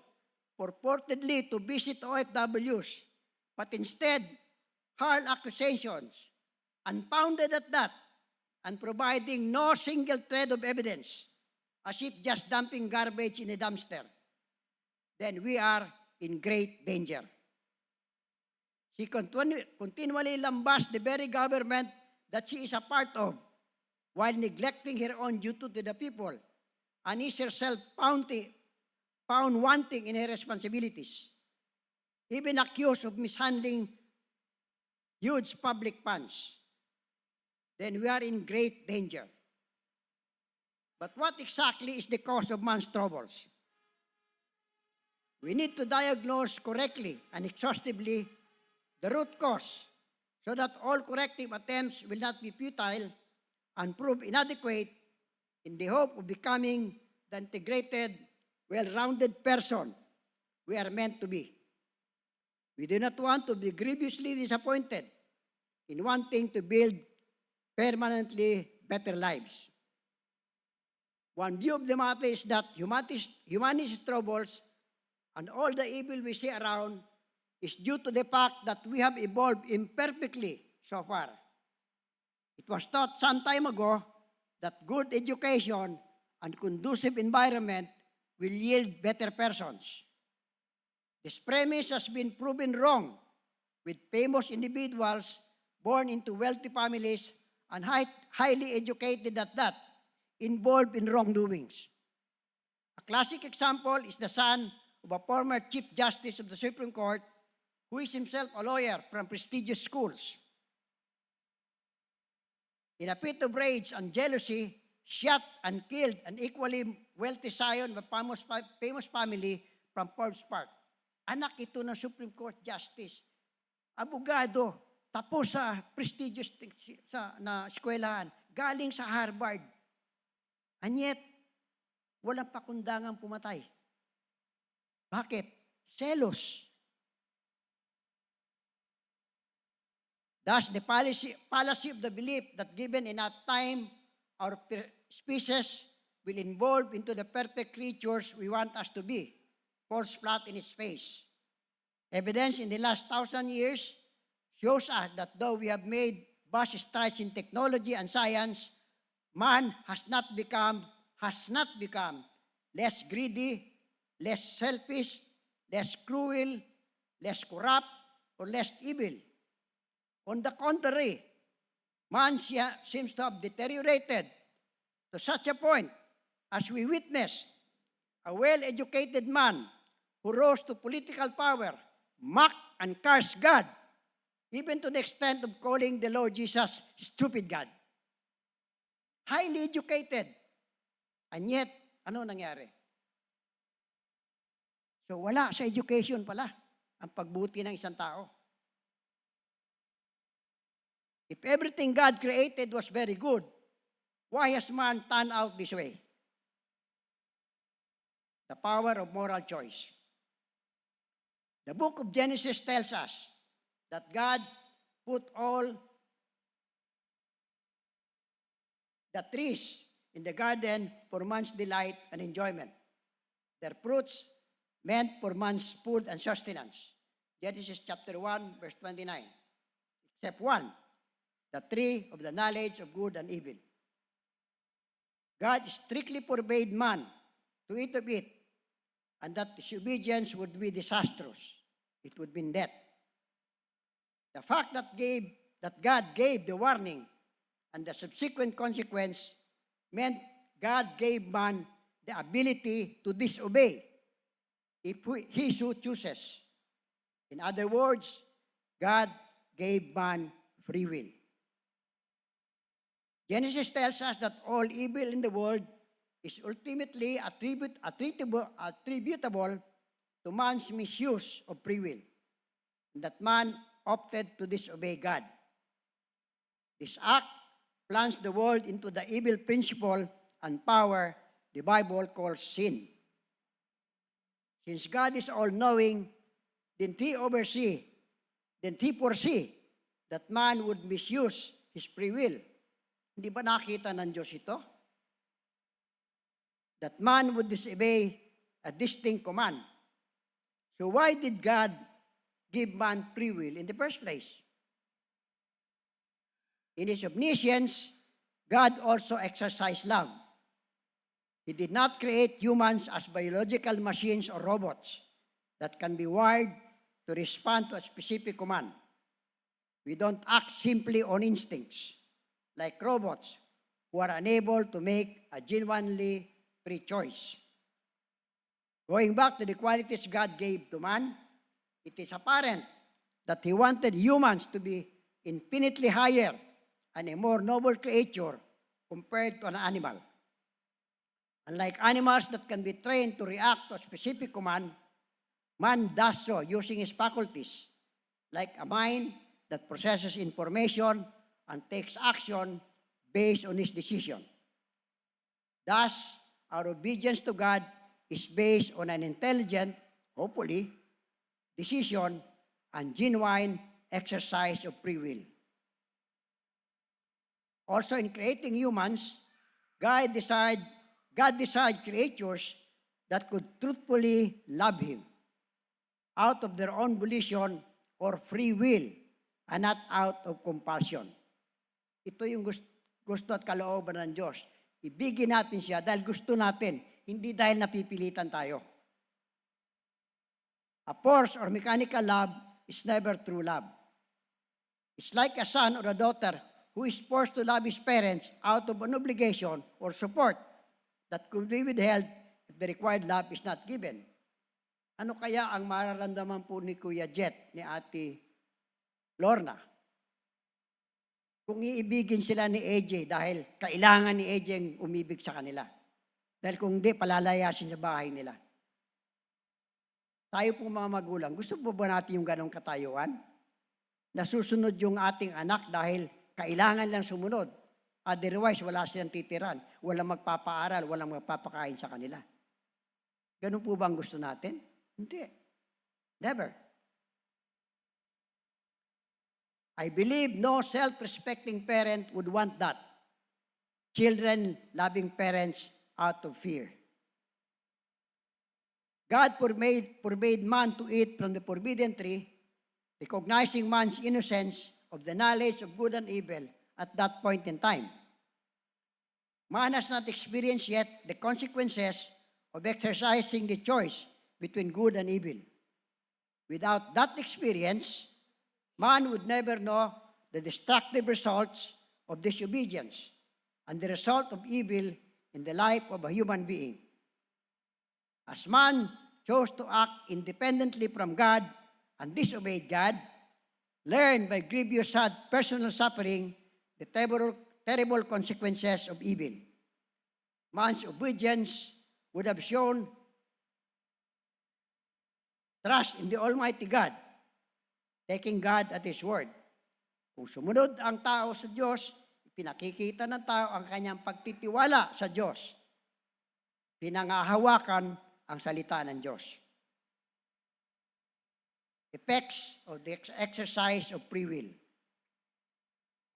purportedly to visit OFWs, but instead hurl accusations, unfounded at that, and providing no single thread of evidence, as if just dumping garbage in a dumpster, then we are in great danger. She continually lambasts the very government that she is a part of, while neglecting her own duty to the people, and is herself found wanting in her responsibilities, even accused of mishandling huge public funds, then we are in great danger. But what exactly is the cause of man's troubles? We need to diagnose correctly and exhaustively the root cause so that all corrective attempts will not be futile and prove inadequate in the hope of becoming the integrated, well-rounded person we are meant to be. We do not want to be grievously disappointed in wanting to build permanently better lives. One view of the matter is that humanity's troubles and all the evil we see around is due to the fact that we have evolved imperfectly so far. It was thought some time ago that good education and conducive environment will yield better persons. This premise has been proven wrong, with famous individuals born into wealthy families and highly educated at that, involved in wrongdoings. A classic example is the son of a former Chief Justice of the Supreme Court, who is himself a lawyer from prestigious schools. In a fit of rage and jealousy, shot and killed an equally wealthy scion of a famous family from Forbes Park. Anak ito ng Supreme Court Justice. Abogado, tapos sa prestigious na eskwelahan, galing sa Harvard. And yet, walang pakundangang pumatay. Bakit? Selos. Thus, the fallacy of the belief that given enough time, our species will evolve into the perfect creatures we want us to be, falls flat in its face. Evidence in the last 1,000 years shows us that though we have made vast strides in technology and science, man has not become less greedy, less selfish, less cruel, less corrupt, or less evil. On the contrary, Man seems to have deteriorated to such a point as we witness a well-educated man who rose to political power, mocked and cursed God, even to the extent of calling the Lord Jesus stupid God. Highly educated. And yet, ano nangyari? So wala sa education pala ang pagbuti ng isang tao. If everything God created was very good, why has man turned out this way? The power of moral choice. The book of Genesis tells us that God put all the trees in the garden for man's delight and enjoyment. Their fruits meant for man's food and sustenance. Genesis chapter 1, verse 29. Except one, the tree of the knowledge of good and evil. God strictly forbade man to eat of it, and that disobedience would be disastrous. It would mean death. The fact that God gave the warning and the subsequent consequence meant God gave man the ability to disobey if he so chooses. In other words, God gave man free will. Genesis tells us that all evil in the world is ultimately attributable to man's misuse of free will, and that man opted to disobey God. This act plunged the world into the evil principle and power the Bible calls sin. Since God is all-knowing, didn't He foresee that man would misuse his free will? Hindi ba nakita ng Diyos ito? That man would disobey a distinct command. So why did God give man free will in the first place? In His omniscience, God also exercised love. He did not create humans as biological machines or robots that can be wired to respond to a specific command. We don't act simply on instincts, like robots who are unable to make a genuinely free choice. Going back to the qualities God gave to man, it is apparent that He wanted humans to be infinitely higher and a more noble creature compared to an animal. Unlike animals that can be trained to react to a specific command, man does so using his faculties, like a mind that processes information and takes action based on his decision. Thus, our obedience to God is based on an intelligent, hopefully, decision and genuine exercise of free will. Also, in creating humans, God desired creatures that could truthfully love Him out of their own volition or free will and not out of compulsion. Ito yung gusto at kalooban ng Diyos. Ibigin natin siya dahil gusto natin, hindi dahil napipilitan tayo. A forced or mechanical love is never true love. It's like a son or a daughter who is forced to love his parents out of an obligation or support that could be withheld if the required love is not given. Ano kaya ang mararamdaman po ni Kuya Jet, ni Ate Lorna? Kung iibigin sila ni AJ dahil kailangan ni AJ ang umibig sa kanila. Dahil kung hindi, palalayasin sa bahay nila. Tayo pong mga magulang, gusto po ba natin yung ganong katayuan? Nasusunod yung ating anak dahil kailangan lang sumunod. Otherwise, wala silang titiran. Walang magpapaaral, walang magpapakain sa kanila. Ganun po ba ang gusto natin? Hindi. Never. I believe no self-respecting parent would want that. Children loving parents out of fear. God forbade man to eat from the forbidden tree, recognizing man's innocence of the knowledge of good and evil at that point in time. Man has not experienced yet the consequences of exercising the choice between good and evil. Without that experience, man would never know the destructive results of disobedience and the result of evil in the life of a human being. As man chose to act independently from God and disobeyed God, learned by grievous sad personal suffering the terrible consequences of evil. Man's obedience would have shown trust in the Almighty God, taking God at His word. Kung sumunod ang tao sa Diyos, pinakikita ng tao ang kanyang pagtitiwala sa Diyos. Pinangahawakan ang salita ng Diyos. Effects of the exercise of free will.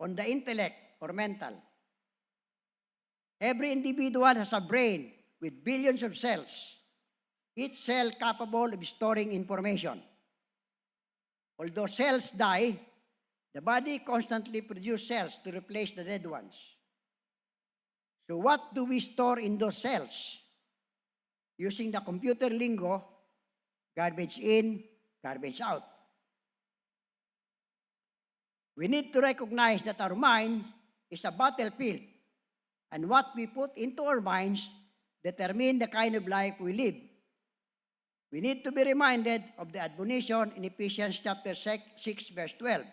On the intellect or mental, every individual has a brain with billions of cells, each cell capable of storing information. Although cells die, the body constantly produces cells to replace the dead ones. So what do we store in those cells? Using the computer lingo, garbage in, garbage out. We need to recognize that our mind is a battlefield, and what we put into our minds determine the kind of life we live. We need to be reminded of the admonition in Ephesians chapter 6, verse 12.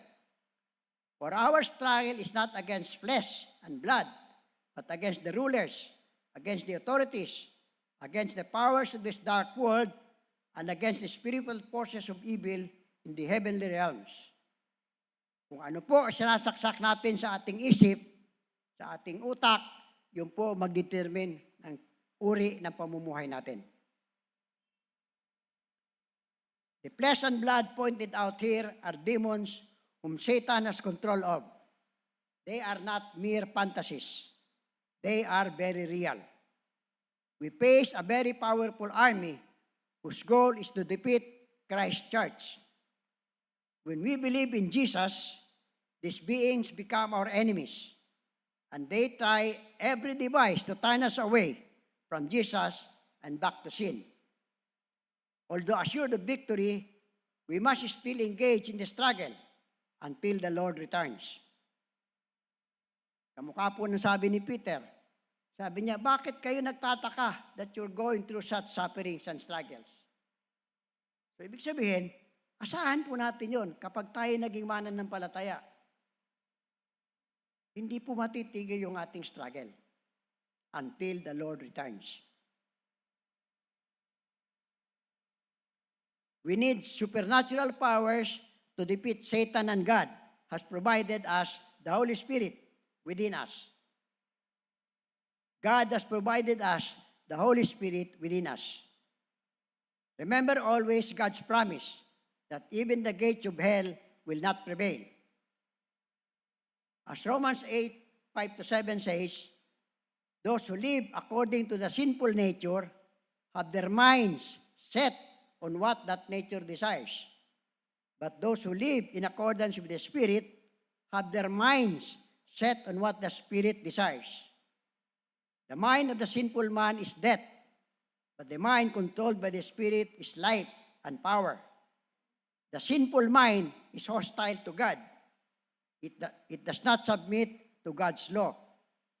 For our struggle is not against flesh and blood, but against the rulers, against the authorities, against the powers of this dark world, and against the spiritual forces of evil in the heavenly realms. Kung ano po ang sinasaksak natin sa ating isip, sa ating utak, yun po mag-determine ng uri ng pamumuhay natin. The flesh and blood pointed out here are demons whom Satan has control of. They are not mere fantasies. They are very real. We face a very powerful army whose goal is to defeat Christ's church. When we believe in Jesus, these beings become our enemies, and they try every device to turn us away from Jesus and back to sin. Although assured of victory, we must still engage in the struggle until the Lord returns. Kamukha po ng sabi ni Peter, sabi niya, bakit kayo nagtataka that you're going through such sufferings and struggles? So, ibig sabihin, asahan po natin yon kapag tayo naging mananampalataya. Hindi po matitigil yung ating struggle until the Lord returns. We need supernatural powers to defeat Satan, and God has provided us the Holy Spirit within us. God has provided us the Holy Spirit within us. Remember always God's promise that even the gates of hell will not prevail. As Romans 8, 5-7 says, those who live according to the sinful nature have their minds set on what that nature desires. But those who live in accordance with the Spirit have their minds set on what the Spirit desires. The mind of the sinful man is death, but the mind controlled by the Spirit is life and power. The sinful mind is hostile to God. It does not submit to God's law,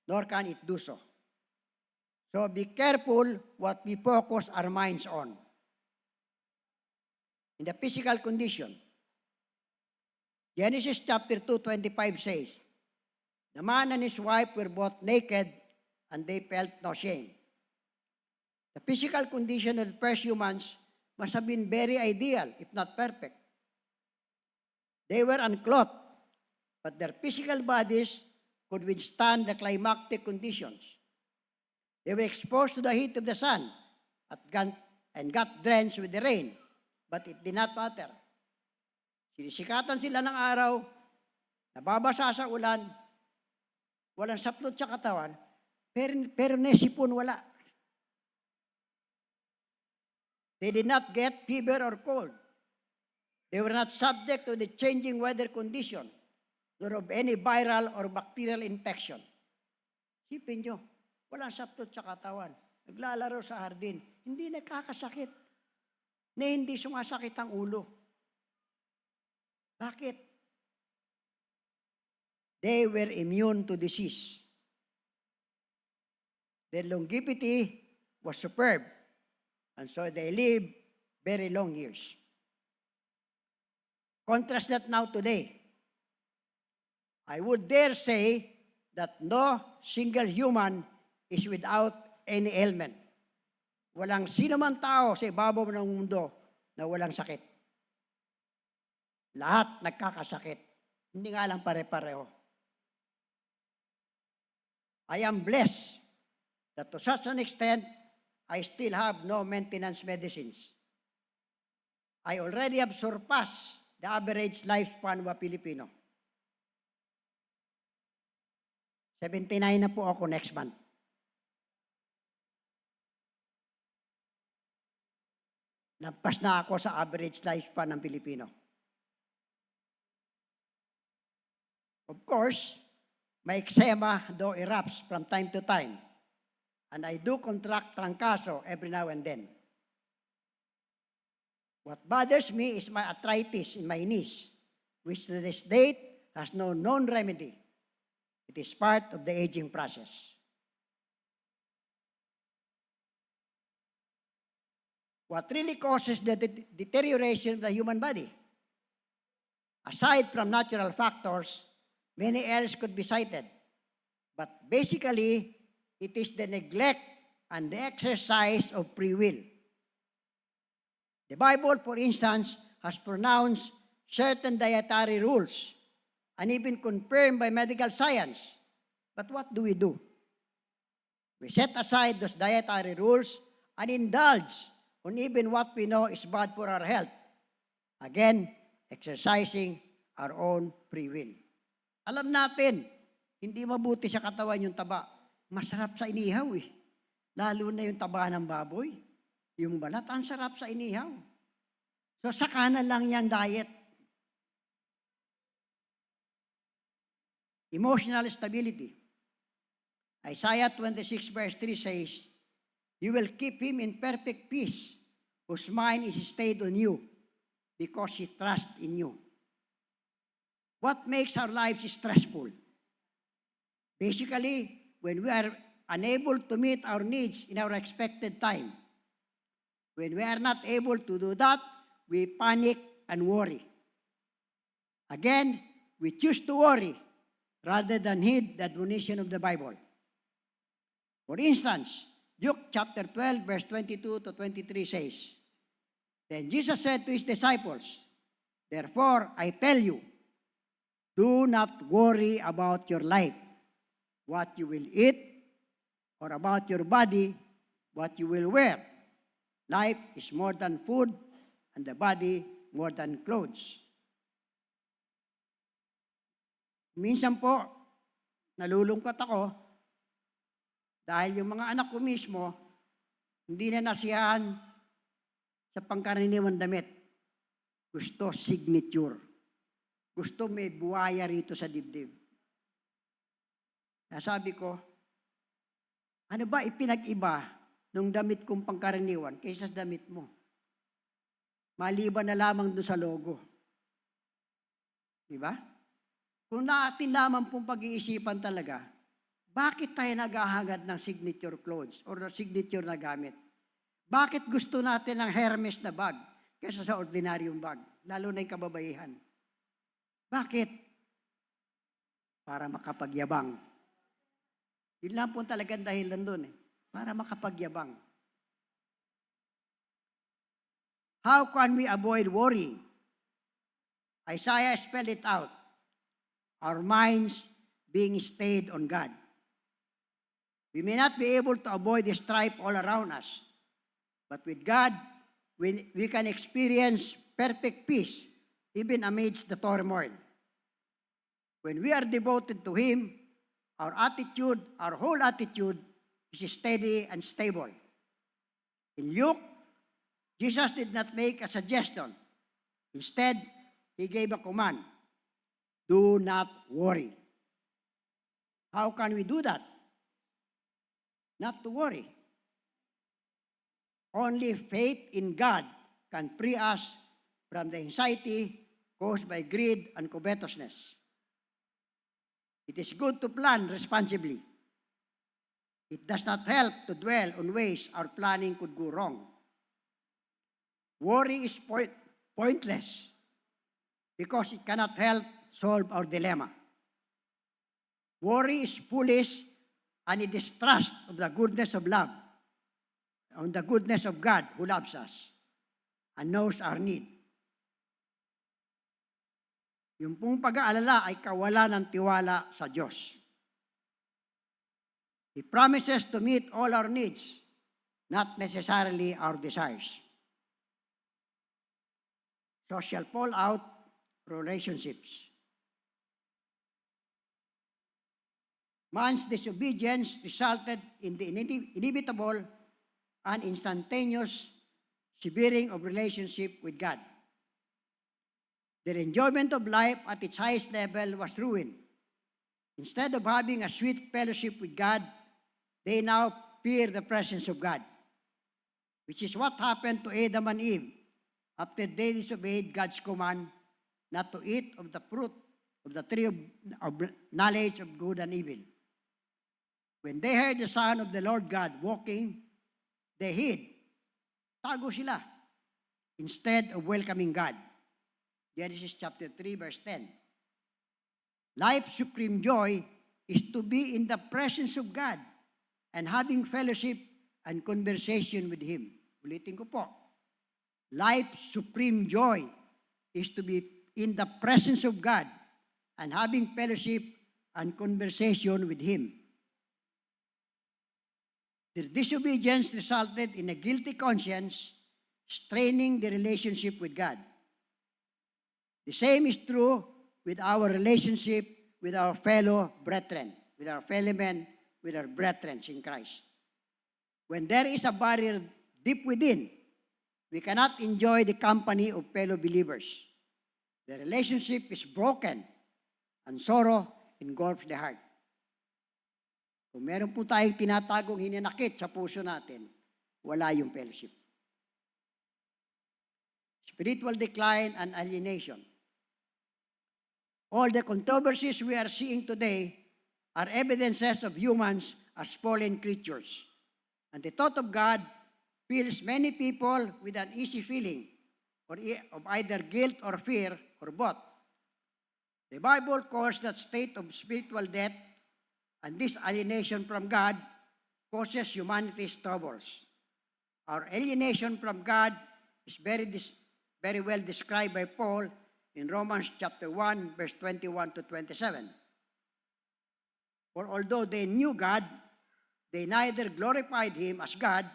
nor can it do so. So be careful what we focus our minds on. In the physical condition, Genesis chapter 2:25 says, the man and his wife were both naked, and they felt no shame. The physical condition of the first humans must have been very ideal, if not perfect. They were unclothed, but their physical bodies could withstand the climactic conditions. They were exposed to the heat of the sun and got drenched with the rain, but it did not matter. Sinisikatan sila ng araw, nababasa sa ulan, walang saplot sa katawan, pero nesipon wala. They did not get fever or cold. They were not subject to the changing weather condition, nor of any viral or bacterial infection. Sipin nyo, walang saplot sa katawan. Naglalaro sa hardin, hindi nagkakasakit. Na hindi sumasakit ang ulo. Bakit? they were immune to disease. Their longevity was superb, and so they lived very long years. Contrast that now today. I would dare say that no single human is without any ailment. Walang sino man tao sa ibabaw ng mundo na walang sakit. Lahat nagkakasakit. Hindi nga lang pare-pareho. I am blessed that to such an extent, I still have no maintenance medicines. I already have surpassed the average lifespan of a Filipino. 79 na po ako next month. Lampas na ako sa average lifespan ng Pilipino. Of course, my eczema though erupts from time to time, and I do contract trangkaso every now and then. What bothers me is my arthritis in my knees, which to this date has no known remedy. It is part of the aging process. What really causes the deterioration of the human body? Aside from natural factors, many else could be cited. But basically, it is the neglect and the exercise of free will. The Bible, for instance, has pronounced certain dietary rules and even confirmed by medical science. But what do? We set aside those dietary rules and indulge on even what we know is bad for our health. Again, exercising our own free will. Alam natin, hindi mabuti sa katawan yung taba. Masarap sa inihaw eh. Lalo na yung taba ng baboy. Yung balat, ang sarap sa inihaw. So, saka na lang yung diet. Emotional stability. Isaiah 26 verse 3 says, "You will keep him in perfect peace, whose mind is stayed on you, because he trusts in you." What makes our lives stressful? Basically, when we are unable to meet our needs in our expected time. When we are not able to do that, we panic and worry. Again, we choose to worry rather than heed the admonition of the Bible. For instance, Luke chapter 12, verse 22 to 23 says, "Then Jesus said to his disciples, 'Therefore I tell you, do not worry about your life, what you will eat, or about your body, what you will wear. Life is more than food, and the body more than clothes.'" Minsan po, nalulungkot ako dahil yung mga anak ko mismo, hindi na nasiyahan sa pangkaraniwang damit. Gusto signature. Gusto may buhaya rito sa dibdib. Kaya sabi ko, ano ba ipinag-iba nung damit kong pangkaraniwan kaysa sa damit mo? Maliban na lamang doon sa logo. Diba? Kung natin lamang pong pag-iisipan talaga, bakit tayo naghahangad ng signature clothes or ng signature na gamit? Bakit gusto natin ng Hermes na bag kaysa sa ordinaryong bag, lalo na yung kababaihan? Bakit? Para makapagyabang. Yun lang po talagang dahilan doon para makapagyabang. How can we avoid worrying? Isaiah spelled it out. Our minds being stayed on God. We may not be able to avoid the strife all around us, but with God, we can experience perfect peace even amidst the turmoil. When we are devoted to Him, our whole attitude is steady and stable. In Luke, Jesus did not make a suggestion. Instead, He gave a command. Do not worry. How can we do that? Not to worry. Only faith in God can free us from the anxiety caused by greed and covetousness. It is good to plan responsibly. It does not help to dwell on ways our planning could go wrong. Worry is pointless because it cannot help solve our dilemma. Worry is foolish and it is trust of the goodness of love, on the goodness of God who loves us and knows our need. Yung pong pag-aalala ay kawalan ng tiwala sa Diyos. He promises to meet all our needs, not necessarily our desires. Social fallout, relationships. Man's disobedience resulted in the inevitable and instantaneous severing of relationship with God. Their enjoyment of life at its highest level was ruined. Instead of having a sweet fellowship with God, they now fear the presence of God, which is what happened to Adam and Eve after they disobeyed God's command not to eat of the fruit of the tree of knowledge of good and evil. When they heard the sound of the Lord God walking, they hid. Tago sila. Instead of welcoming God. Genesis chapter 3, verse 10. Life's supreme joy is to be in the presence of God and having fellowship and conversation with Him. Ulitin ko po. Life's supreme joy is to be in the presence of God and having fellowship and conversation with Him. Their disobedience resulted in a guilty conscience, straining the relationship with God. The same is true with our relationship with our fellow brethren, with our fellow men, with our brethren in Christ. When there is a barrier deep within, we cannot enjoy the company of fellow believers. The relationship is broken and sorrow engulfs the heart. Kung meron po tayong tinatagong hinanakit sa puso natin, wala yung fellowship. Spiritual decline and alienation. All the controversies we are seeing today are evidences of humans as fallen creatures. And the thought of God fills many people with an easy feeling of either guilt or fear or both. The Bible calls that state of spiritual death, and this alienation from God causes humanity's troubles. Our alienation from God is very well described by Paul in Romans chapter 1, verse 21 to 27. For although they knew God, they neither glorified Him as God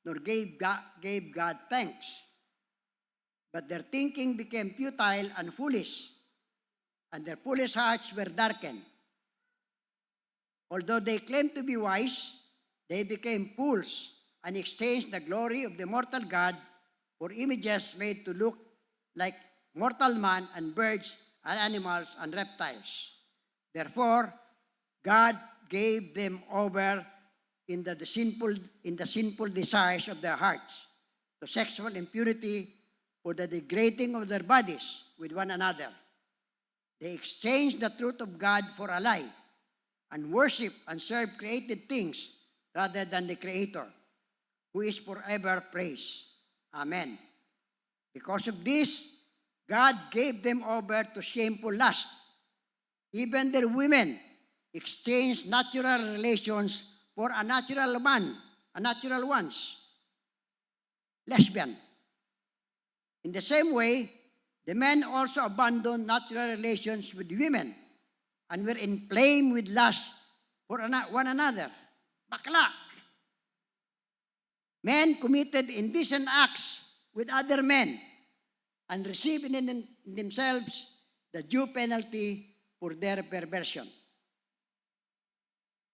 nor gave God thanks. But their thinking became futile and foolish, and their foolish hearts were darkened. Although they claimed to be wise, they became fools and exchanged the glory of the mortal God for images made to look like mortal man and birds and animals and reptiles. Therefore, God gave them over in the sinful desires of their hearts to sexual impurity for the degrading of their bodies with one another. They exchanged the truth of God for a lie and worship and serve created things rather than the Creator, who is forever praised. Amen. Because of this, God gave them over to shameful lust. Even their women exchanged natural relations for unnatural ones. Lesbian. In the same way, the men also abandoned natural relations with women and were inflamed with lust for one another. Bakla. Men committed indecent acts with other men and received in themselves the due penalty for their perversion.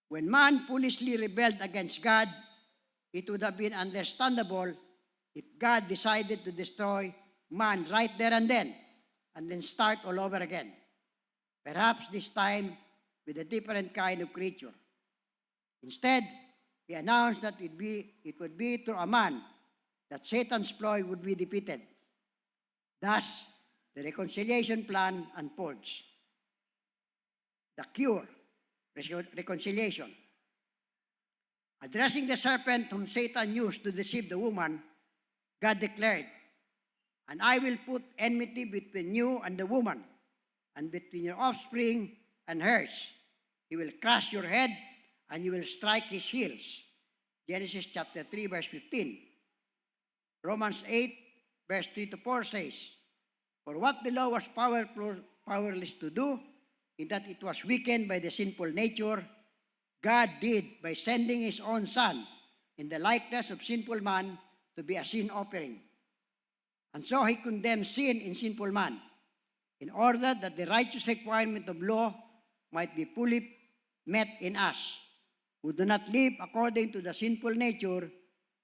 When man foolishly rebelled against God, it would have been understandable if God decided to destroy man right there and then start all over again. Perhaps this time with a different kind of creature. Instead, He announced that it would be through a man that Satan's ploy would be defeated. Thus, the reconciliation plan unfolds. The cure reconciliation. Addressing the serpent whom Satan used to deceive the woman, God declared, "And I will put enmity between you and the woman, and between your offspring and hers. He will crush your head, and you will strike his heels." Genesis chapter 3, verse 15. Romans 8, verse 3 to 4 says, "For what the law was powerless to do, in that it was weakened by the sinful nature, God did by sending his own Son in the likeness of sinful man to be a sin offering. And so he condemned sin in sinful man, in order that the righteous requirement of law might be fully met in us, who do not live according to the sinful nature,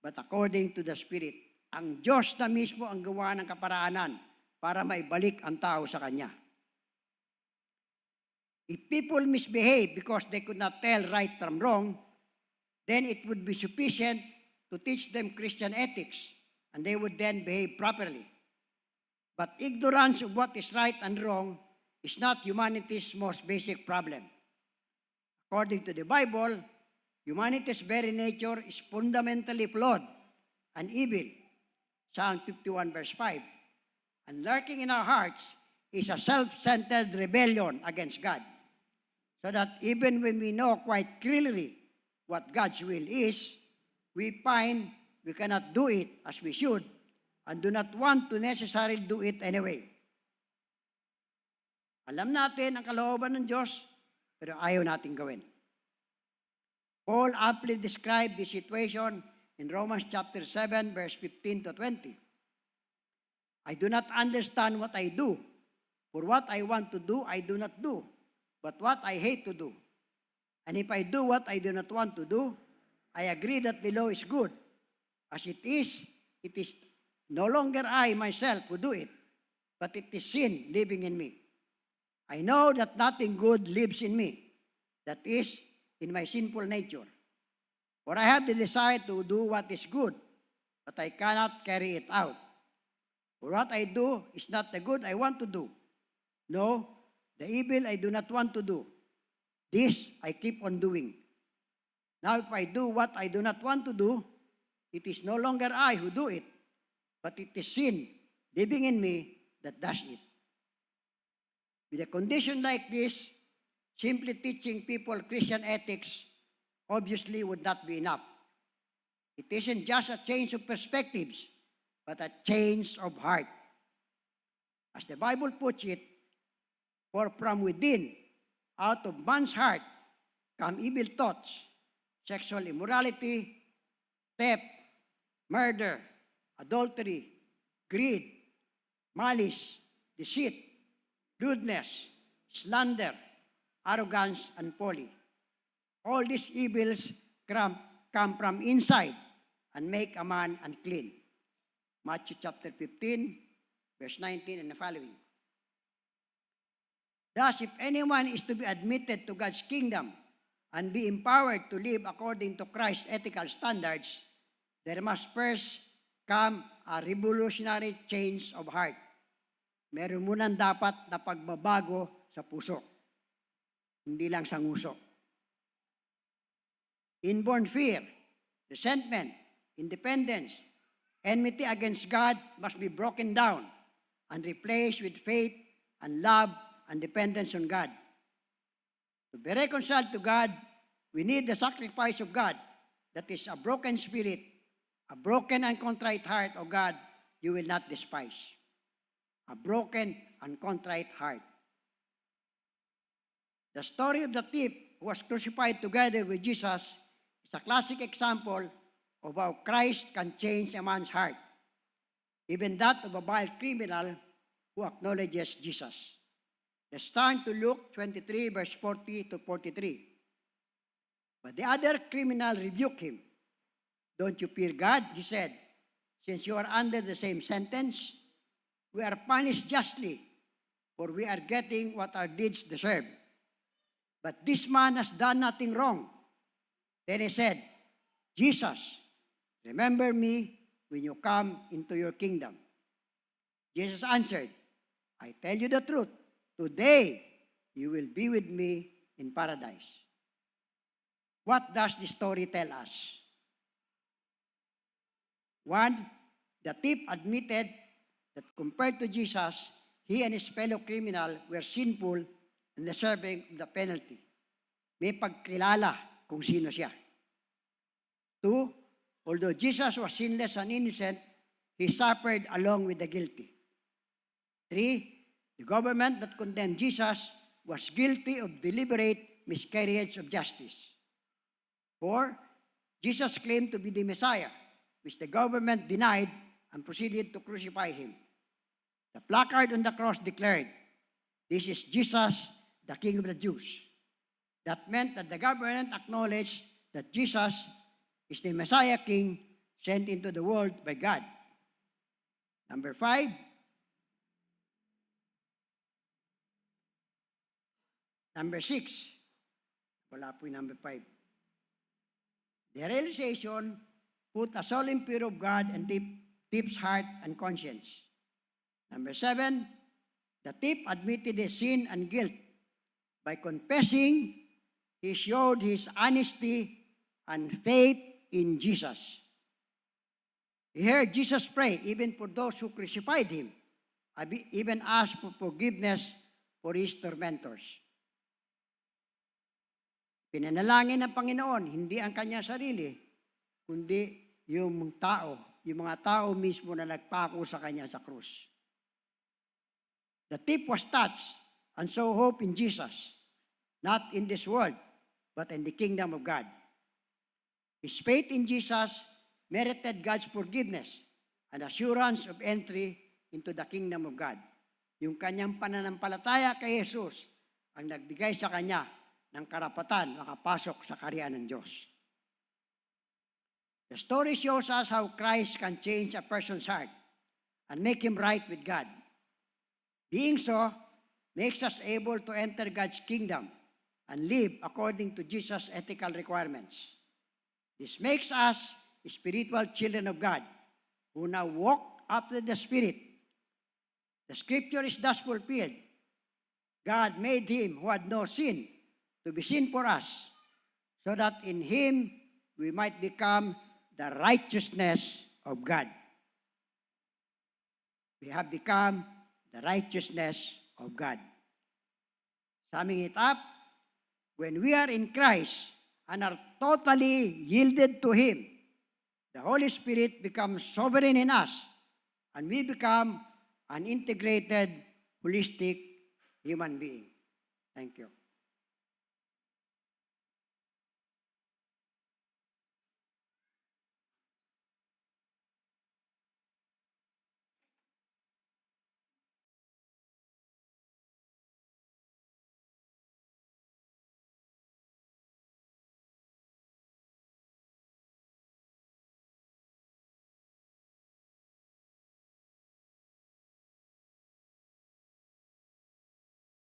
but according to the Spirit." Ang Diyos na mismo ang gawa ng kaparaanan para maibalik ang tao sa Kanya. If people misbehave because they could not tell right from wrong, then it would be sufficient to teach them Christian ethics, and they would then behave properly. But ignorance of what is right and wrong is not humanity's most basic problem. According to the Bible, humanity's very nature is fundamentally flawed and evil. Psalm 51, verse 5. And lurking in our hearts is a self-centered rebellion against God. So that even when we know quite clearly what God's will is, we find we cannot do it as we should and do not want to necessarily do it anyway. Alam natin ang kalooban ng Diyos, pero ayaw natin gawin. Paul aptly described the situation in Romans chapter 7, verse 15 to 20. "I do not understand what I do, for what I want to do, I do not do, but what I hate to do. And if I do what I do not want to do, I agree that the law is good. As it is no longer I myself who do it, but it is sin living in me. I know that nothing good lives in me, that is, in my sinful nature. For I have the desire to do what is good, but I cannot carry it out. For what I do is not the good I want to do. No, the evil I do not want to do. This I keep on doing. Now if I do what I do not want to do, it is no longer I who do it, but it is sin living in me that does it." With a condition like this, simply teaching people Christian ethics obviously would not be enough. It isn't just a change of perspectives, but a change of heart. As the Bible puts it, "For from within, out of man's heart, come evil thoughts, sexual immorality, theft, murder, adultery, greed, malice, deceit, lewdness, slander, arrogance, and folly. All these evils come from inside and make a man unclean." Matthew chapter 15, verse 19 and the following. Thus, if anyone is to be admitted to God's kingdom and be empowered to live according to Christ's ethical standards, there must first come a revolutionary change of heart. Meron munang dapat na pagbabago sa puso, hindi lang sa nguso. Inborn fear, resentment, independence, enmity against God must be broken down and replaced with faith and love and dependence on God. To be reconciled to God, we need the sacrifice of God, that is a broken spirit, a broken and contrite heart, O God, you will not despise. A broken and contrite heart. The story of the thief who was crucified together with Jesus is a classic example of how Christ can change a man's heart, even that of a vile criminal who acknowledges Jesus. Let's turn to Luke 23, verse 40 to 43. But the other criminal rebuked him. "Don't you fear God?" he said. "Since you are under the same sentence, we are punished justly, for we are getting what our deeds deserve. But this man has done nothing wrong." Then he said, "Jesus, remember me when you come into your kingdom." Jesus answered, "I tell you the truth, today you will be with me in paradise." What does the story tell us? One, the thief admitted that compared to Jesus, he and his fellow criminal were sinful and deserving of the penalty. May pagkilala kung sino siya. Two, although Jesus was sinless and innocent, he suffered along with the guilty. Three, the government that condemned Jesus was guilty of deliberate miscarriage of justice. Four, Jesus claimed to be the Messiah, which the government denied and proceeded to crucify him. The placard on the cross declared, "This is Jesus, the King of the Jews." That meant that the government acknowledged that Jesus is the Messiah King sent into the world by God. Number five, number six, wala po yung number five. The realization put a solemn fear of God and thief's heart and conscience. Number seven, the thief admitted his sin and guilt. By confessing, he showed his honesty and faith in Jesus. He heard Jesus pray even for those who crucified him, even asked for forgiveness for his tormentors. Pinanalangin ng Panginoon, hindi ang kanya sarili, kundi yung tao, yung mga tao mismo na nagpako sa kanya sa krus. The thief was touched and saw hope in Jesus, not in this world, but in the kingdom of God. His faith in Jesus merited God's forgiveness and assurance of entry into the kingdom of God. Yung kanyang pananampalataya kay Jesus ang nagbigay sa kanya ng karapatan makapasok sa kaharian ng Diyos. The story shows us how Christ can change a person's heart and make him right with God. Being so, makes us able to enter God's kingdom and live according to Jesus' ethical requirements. This makes us spiritual children of God who now walk after the Spirit. The scripture is thus fulfilled. God made him who had no sin to be sin for us, so that in him we might become the righteousness of God. We have become the righteousness of God. Summing it up, when we are in Christ and are totally yielded to him, the Holy Spirit becomes sovereign in us, and we become an integrated, holistic human being. Thank you.